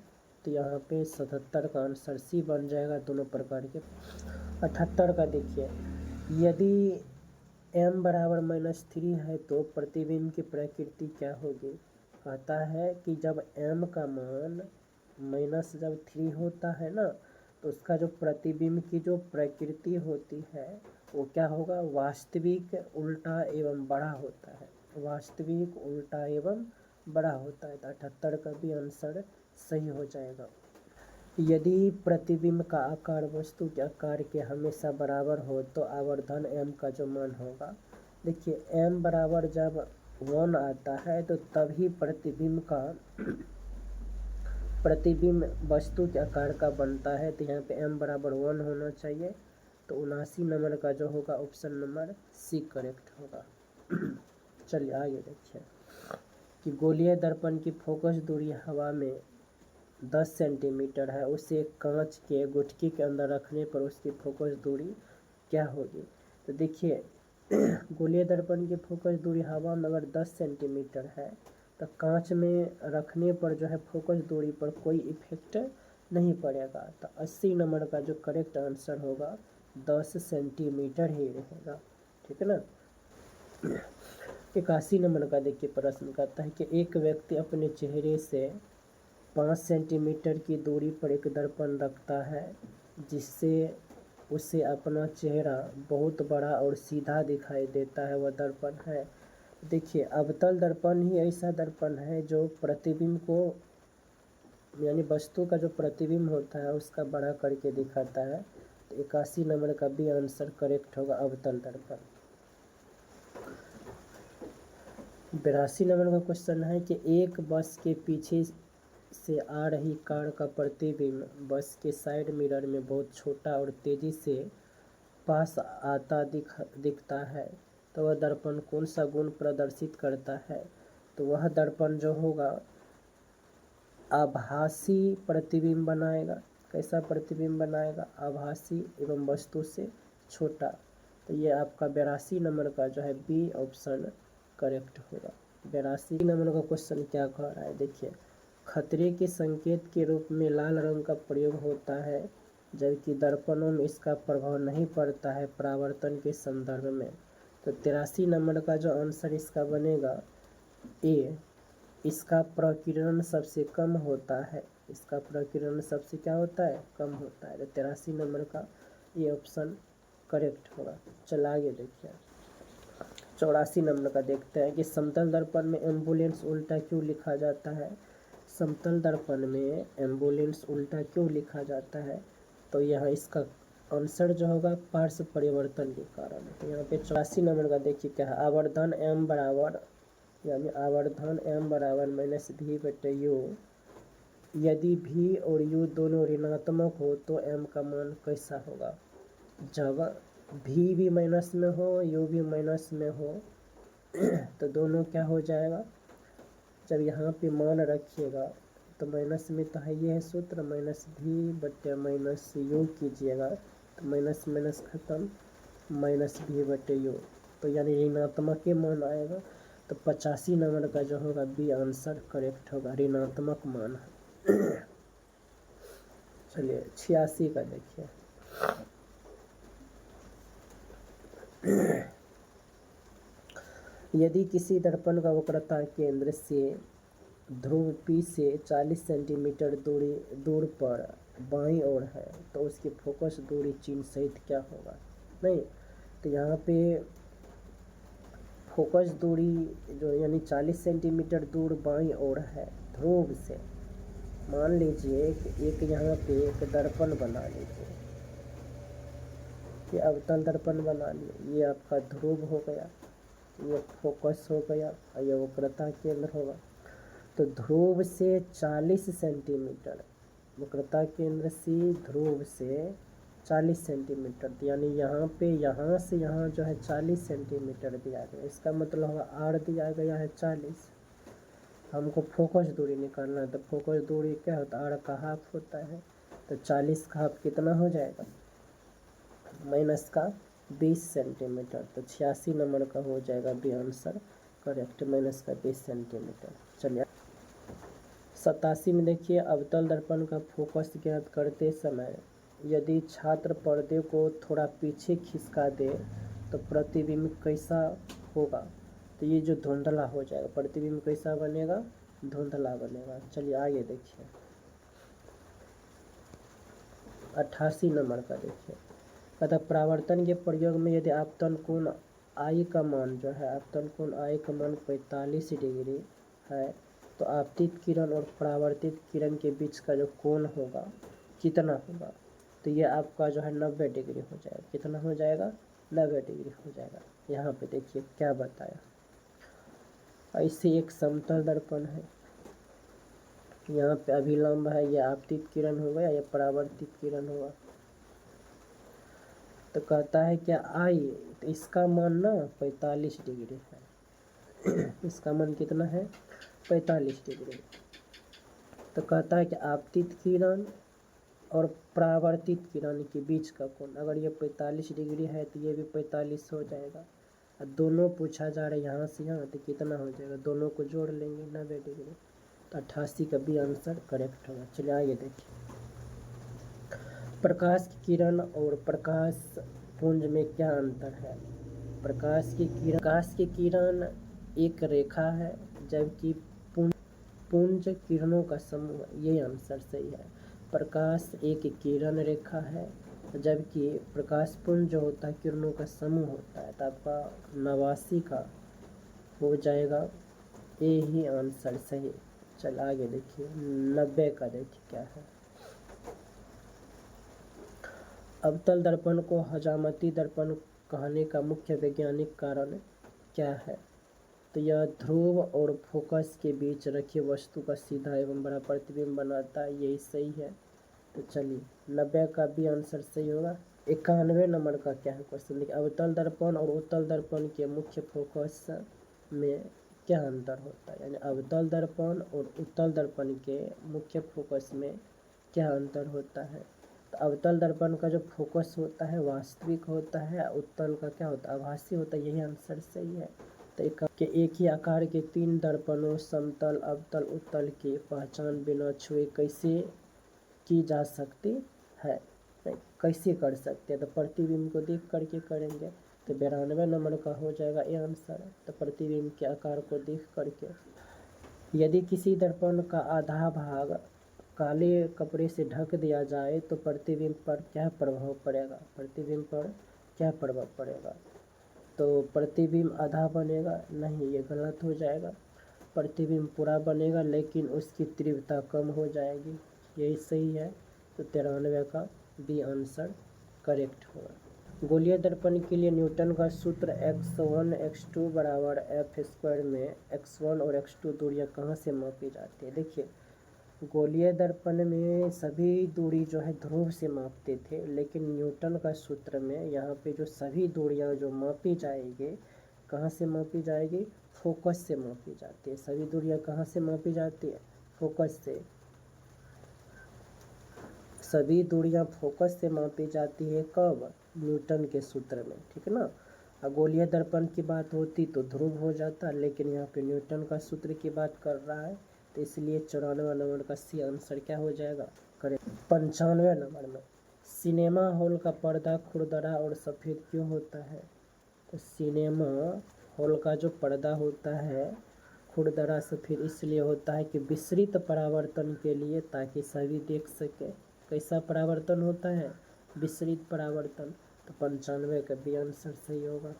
तो यहाँ पे 77 का आंसर सी बन जाएगा, दोनों प्रकार के। 78 का देखिए, यदि m बराबर -3 है तो प्रतिबिंब की प्रकृति क्या होगी। कहता है कि जब m का मान -3 होता है ना, तो उसका जो प्रतिबिंब की जो प्रकृति होती है वो क्या होगा, वास्तविक, उल्टा एवं बड़ा होता है। वास्तविक, उल्टा एवं बड़ा होता है। तो 78 का भी आंसर सही हो जाएगा। यदि प्रतिबिंब का आकार वस्तु के आकार के हमेशा बराबर हो तो आवर्धन m का जो मान होगा, देखिए m बराबर जब 1 आता है तो तभी प्रतिबिंब वस्तु के आकार का बनता है। तो यहाँ पे m बराबर 1 होना चाहिए। तो 79 नंबर का जो होगा ऑप्शन नंबर सी करेक्ट होगा। चलिए आगे देखिए कि गोलीय दर्पण की फोकस दूरी हवा में 10 सेंटीमीटर है, उसे कांच के गुटकी के अंदर रखने पर उसकी फोकस दूरी क्या होगी। तो देखिए गोलीय दर्पण की फोकस दूरी हवा में अगर 10 सेंटीमीटर है तो कांच में रखने पर जो है फोकस दूरी पर कोई इफेक्ट नहीं पड़ेगा। तो 80 नंबर का जो करेक्ट आंसर होगा 10 सेंटीमीटर ही रहेगा, ठीक है ना। 81 नंबर का देखिए प्रश्न कहता है कि एक व्यक्ति अपने चेहरे से 5 सेंटीमीटर की दूरी पर एक दर्पण रखता है जिससे उसे अपना चेहरा बहुत बड़ा और सीधा दिखाई देता है, वह दर्पण है। देखिए अवतल दर्पण ही ऐसा दर्पण है जो प्रतिबिंब को, यानी वस्तु का जो प्रतिबिंब होता है उसका बड़ा करके दिखाता है। तो 81 नंबर का भी आंसर करेक्ट होगा, अवतल दर्पण। 82 नंबर का क्वेश्चन है कि एक बस के पीछे से आ रही कार का प्रतिबिंब बस के साइड मिरर में बहुत छोटा और तेजी से पास आता दिखता है, तो वह दर्पण कौन सा गुण प्रदर्शित करता है। तो वह दर्पण जो होगा आभासी प्रतिबिंब बनाएगा। कैसा प्रतिबिंब बनाएगा, आभासी एवं वस्तु से छोटा। तो ये आपका 82 नंबर का जो है बी ऑप्शन करेक्ट होगा। 82 नंबर का क्वेश्चन क्या कह रहा है, देखिए खतरे के संकेत के रूप में लाल रंग का प्रयोग होता है जबकि दर्पणों में इसका प्रभाव नहीं पड़ता है परावर्तन के संदर्भ में। तो 83 नंबर का जो आंसर इसका बनेगा ए, इसका प्रकीर्णन सबसे कम होता है। इसका प्रकीर्णन सबसे क्या होता है, कम होता है। तो 83 नंबर का ये ऑप्शन करेक्ट होगा। चला आगे देखिए 84 नंबर का देखते हैं कि समतल दर्पण में एम्बुलेंस उल्टा क्यों लिखा जाता है। समतल दर्पण में एम्बुलेंस उल्टा क्यों लिखा जाता है। तो यहाँ इसका आंसर जो होगा पार्श्व परिवर्तन के कारण। तो यहाँ पे 84 नंबर का देखिए क्या है, आवर्धन m बराबर, यानी आवर्धन m बराबर -v/u, यदि v और u दोनों ऋणात्मक हो तो m का मान कैसा होगा। जब भी माइनस में हो, यू भी माइनस में हो तो दोनों क्या हो जाएगा, जब यहाँ पे मान रखिएगा तो माइनस में तो है ये है सूत्र, माइनस भी बटे माइनस यू कीजिएगा तो माइनस माइनस खत्म, माइनस भी बटे यू, तो यानी ऋणात्मक के मान आएगा। तो 85 नंबर का जो होगा बी आंसर करेक्ट होगा, ऋणात्मक मान है। चलिए 86 का देखिए। यदि किसी दर्पण का वक्रता केंद्र से ध्रुव P से 40 सेंटीमीटर दूर पर बाईं ओर है तो उसकी फोकस दूरी चिन्ह सहित क्या होगा। नहीं, तो यहाँ पे फोकस दूरी जो यानी 40 सेंटीमीटर दूर बाईं ओर है ध्रुव से। मान लीजिए कि एक यहाँ पे एक दर्पण बना लीजिए, ये अवतल दर्पण बना लिए, ये आपका ध्रुव हो गया, ये फोकस हो गया और ये वक्रता केंद्र होगा। तो ध्रुव से 40 सेंटीमीटर, वक्रता केंद्र से ध्रुव से 40 सेंटीमीटर, तो यानी यहाँ पे यहाँ से यहाँ जो है 40 सेंटीमीटर दिया गया, इसका मतलब होगा आर दिया गया है 40। हमको फोकस दूरी निकालना है, तो फोकस दूरी क्या होता है, आर का हाफ होता है, तो 40 का हाफ कितना हो जाएगा, माइनस का 20 सेंटीमीटर, तो 86 नंबर का हो जाएगा बी आंसर करेक्ट, माइनस का 20 सेंटीमीटर। चलिए 87 में देखिए, अवतल दर्पण का फोकस ज्ञात करते समय यदि छात्र पर्दे को थोड़ा पीछे खिसका दे तो प्रतिबिंब कैसा होगा। तो ये जो धुंधला हो जाएगा, प्रतिबिंब कैसा बनेगा, धुंधला बनेगा। चलिए आगे देखिए 88 नंबर का देखिए, कहता परावर्तन के प्रयोग में यदि आपतन कोण आई का मान जो है, आपतन कोण आई का मान 45 डिग्री है तो आपतित किरण और परावर्तित किरण के बीच का जो कोण होगा कितना होगा। तो ये आपका जो है 90 डिग्री हो जाएगा, कितना हो जाएगा, 90 डिग्री हो जाएगा। यहाँ पे देखिए क्या बताया, ऐसे एक समतल दर्पण है, यहाँ पे अभिलंब है, ये आपतित किरण होगा या परावर्तित किरण होगा। तो कहता है क्या आई, तो इसका मान ना 45 डिग्री है, इसका मान कितना है, 45 डिग्री। तो कहता है कि आपतित किरण और परावर्तित किरण के बीच का कोण, अगर ये 45 डिग्री है तो ये भी 45 हो जाएगा, और दोनों पूछा जा रहा है यहाँ से यहाँ, तो कितना हो जाएगा, दोनों को जोड़ लेंगे 90 डिग्री, तो 88 का भी आंसर करेक्ट होगा। चलिए आगे देखिए, प्रकाश की किरण और प्रकाश पुंज में क्या अंतर है। प्रकाश की किरण एक रेखा है जबकि पुंज किरणों का समूह, ये आंसर सही है। प्रकाश एक किरण रेखा है जबकि प्रकाश पुंज जो होता है किरणों का समूह होता है, तो आपका 89 का हो जाएगा, ये ही आंसर सही। चल आगे देखिए 90 का देखिए क्या है। अवतल दर्पण को हजामती दर्पण कहने का मुख्य वैज्ञानिक कारण क्या है। तो यह ध्रुव और फोकस के बीच रखी वस्तु का सीधा एवं बड़ा प्रतिबिंब बनाता है, यही सही है। तो चलिए 90 का भी आंसर सही होगा। 91 नंबर का क्या है क्वेश्चन, देखिए अवतल दर्पण और उत्तल दर्पण के मुख्य फोकस में क्या अंतर होता है, यानी अवतल दर्पण और उत्तल दर्पण के मुख्य फोकस में क्या अंतर होता है। तो अवतल दर्पण का जो फोकस होता है वास्तविक होता है, उत्तल का क्या होता है, आभासी होता है, यही आंसर सही है। तो एक ही आकार के 3 दर्पणों समतल, अवतल, उत्तल की पहचान बिना छुए कैसे की जा सकती है, कैसे कर सकते हैं, तो प्रतिबिंब को देख करके करेंगे। तो 92 नंबर का हो जाएगा ये आंसर, तो प्रतिबिंब के आकार को देख करके। यदि किसी दर्पण का आधा भाग काले कपड़े से ढक दिया जाए तो प्रतिबिंब पर क्या प्रभाव पड़ेगा, प्रतिबिंब पर क्या प्रभाव पड़ेगा। तो प्रतिबिंब आधा बनेगा, नहीं ये गलत हो जाएगा, प्रतिबिंब पूरा बनेगा लेकिन उसकी तीव्रता कम हो जाएगी, यही सही है। तो 93 का बी आंसर करेक्ट होगा। गोलीय दर्पण के लिए न्यूटन का सूत्र x1 x2 बराबर f² में x1 और x2 दूरियां कहाँ से मापी जाती है। देखिए गोलीय दर्पण में सभी दूरी जो है ध्रुव से मापते थे, लेकिन न्यूटन का सूत्र में यहाँ पे जो सभी दूरियाँ जो मापी जाएगी, कहाँ से मापी जाएगी? फोकस से मापी जाती है। सभी दूरियाँ कहाँ से मापी जाती है? फोकस से। सभी दूरियां फोकस से मापी जाती है कब? न्यूटन के सूत्र में, ठीक है ना। गोलीय दर्पण की बात होती तो ध्रुव हो जाता, लेकिन यहाँ पे न्यूटन का सूत्र की बात कर रहा है, तो इसलिए 94 नंबर का सी आंसर क्या हो जाएगा? करेक्ट। 95 नंबर में सिनेमा हॉल का पर्दा खुरदरा और सफ़ेद क्यों होता है? तो सिनेमा हॉल का जो पर्दा होता है खुरदरा सफ़ेद इसलिए होता है कि विसरित परावर्तन के लिए, ताकि सभी देख सके। कैसा परावर्तन होता है? विसरित परावर्तन। तो 95 का भी आंसर सही होगा।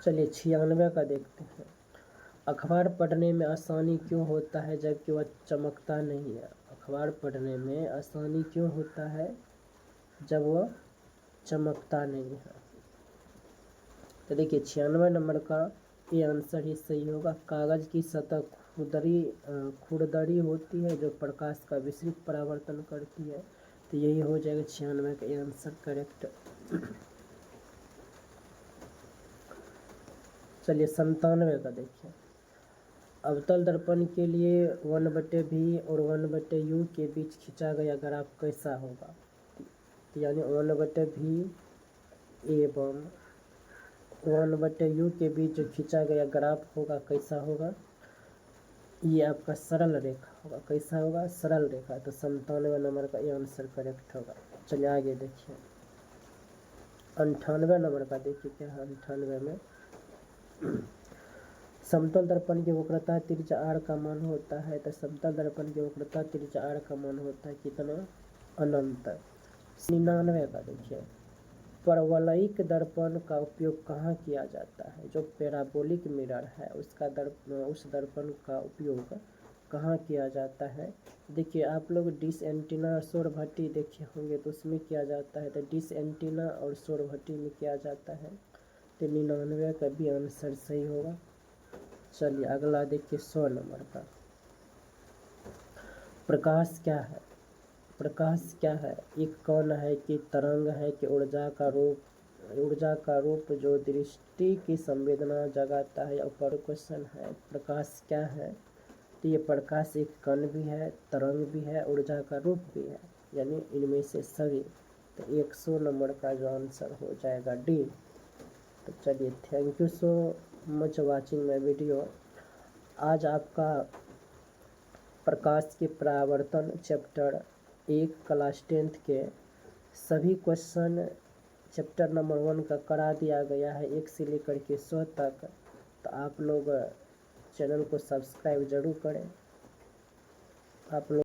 चलिए 96 का देखते हैं। अखबार पढ़ने में आसानी क्यों होता है जबकि वह चमकता नहीं है? अखबार पढ़ने में आसानी क्यों होता है जब वह चमकता नहीं है? तो देखिए 96 नंबर का ये आंसर ही सही होगा। कागज़ की सतह खुरदरी होती है जो प्रकाश का विसरित परावर्तन करती है, तो यही हो जाएगा 96 का आंसर करेक्ट। चलिए 97 का देखिए। अवतल दर्पण के लिए 1/v और 1/u के बीच खींचा गया ग्राफ कैसा होगा? यानी 1/v एवं 1/u के बीच जो खींचा गया ग्राफ होगा कैसा होगा? ये आपका सरल रेखा होगा। कैसा होगा? सरल रेखा। तो 97 नंबर का ये आंसर करेक्ट होगा। चलिए आगे देखिए 98 नंबर का देखिए क्या है 98 में। समतल दर्पण की वक्रता त्रिज्या r का मान होता है, तो समतल दर्पण की वक्रता त्रिज्या r का मान होता है कितना? अनंत। 99 का देखिए। परवलयिक दर्पण का उपयोग कहाँ किया जाता है? जो पैराबोलिक मिरर है उस दर्पण का उपयोग कहाँ किया जाता है? देखिए आप लोग डिश एंटीना सौर भट्टी देखे होंगे, तो उसमें किया जाता है। तो डिश एंटीना और सौर भट्टी में किया जाता है, तो 99 का भी आंसर सही होगा। चलिए अगला देखिए 100 नंबर का। प्रकाश क्या है? प्रकाश क्या है? एक कण है कि तरंग है कि ऊर्जा का रूप जो दृष्टि की संवेदना जगाता है? ऊपर क्वेश्चन है प्रकाश क्या है, तो ये प्रकाश एक कण भी है, तरंग भी है, ऊर्जा का रूप भी है, यानी इनमें से सभी। तो 100 नंबर का जो आंसर हो जाएगा डी। तो चलिए thank you so much watching my video. आज आपका प्रकाश के परावर्तन चैप्टर 1 क्लास 10th के सभी क्वेश्चन चैप्टर नंबर 1 का करा दिया गया है 1 से लेकर के 100 तक। तो आप लोग चैनल को सब्सक्राइब जरूर करें। आप लोग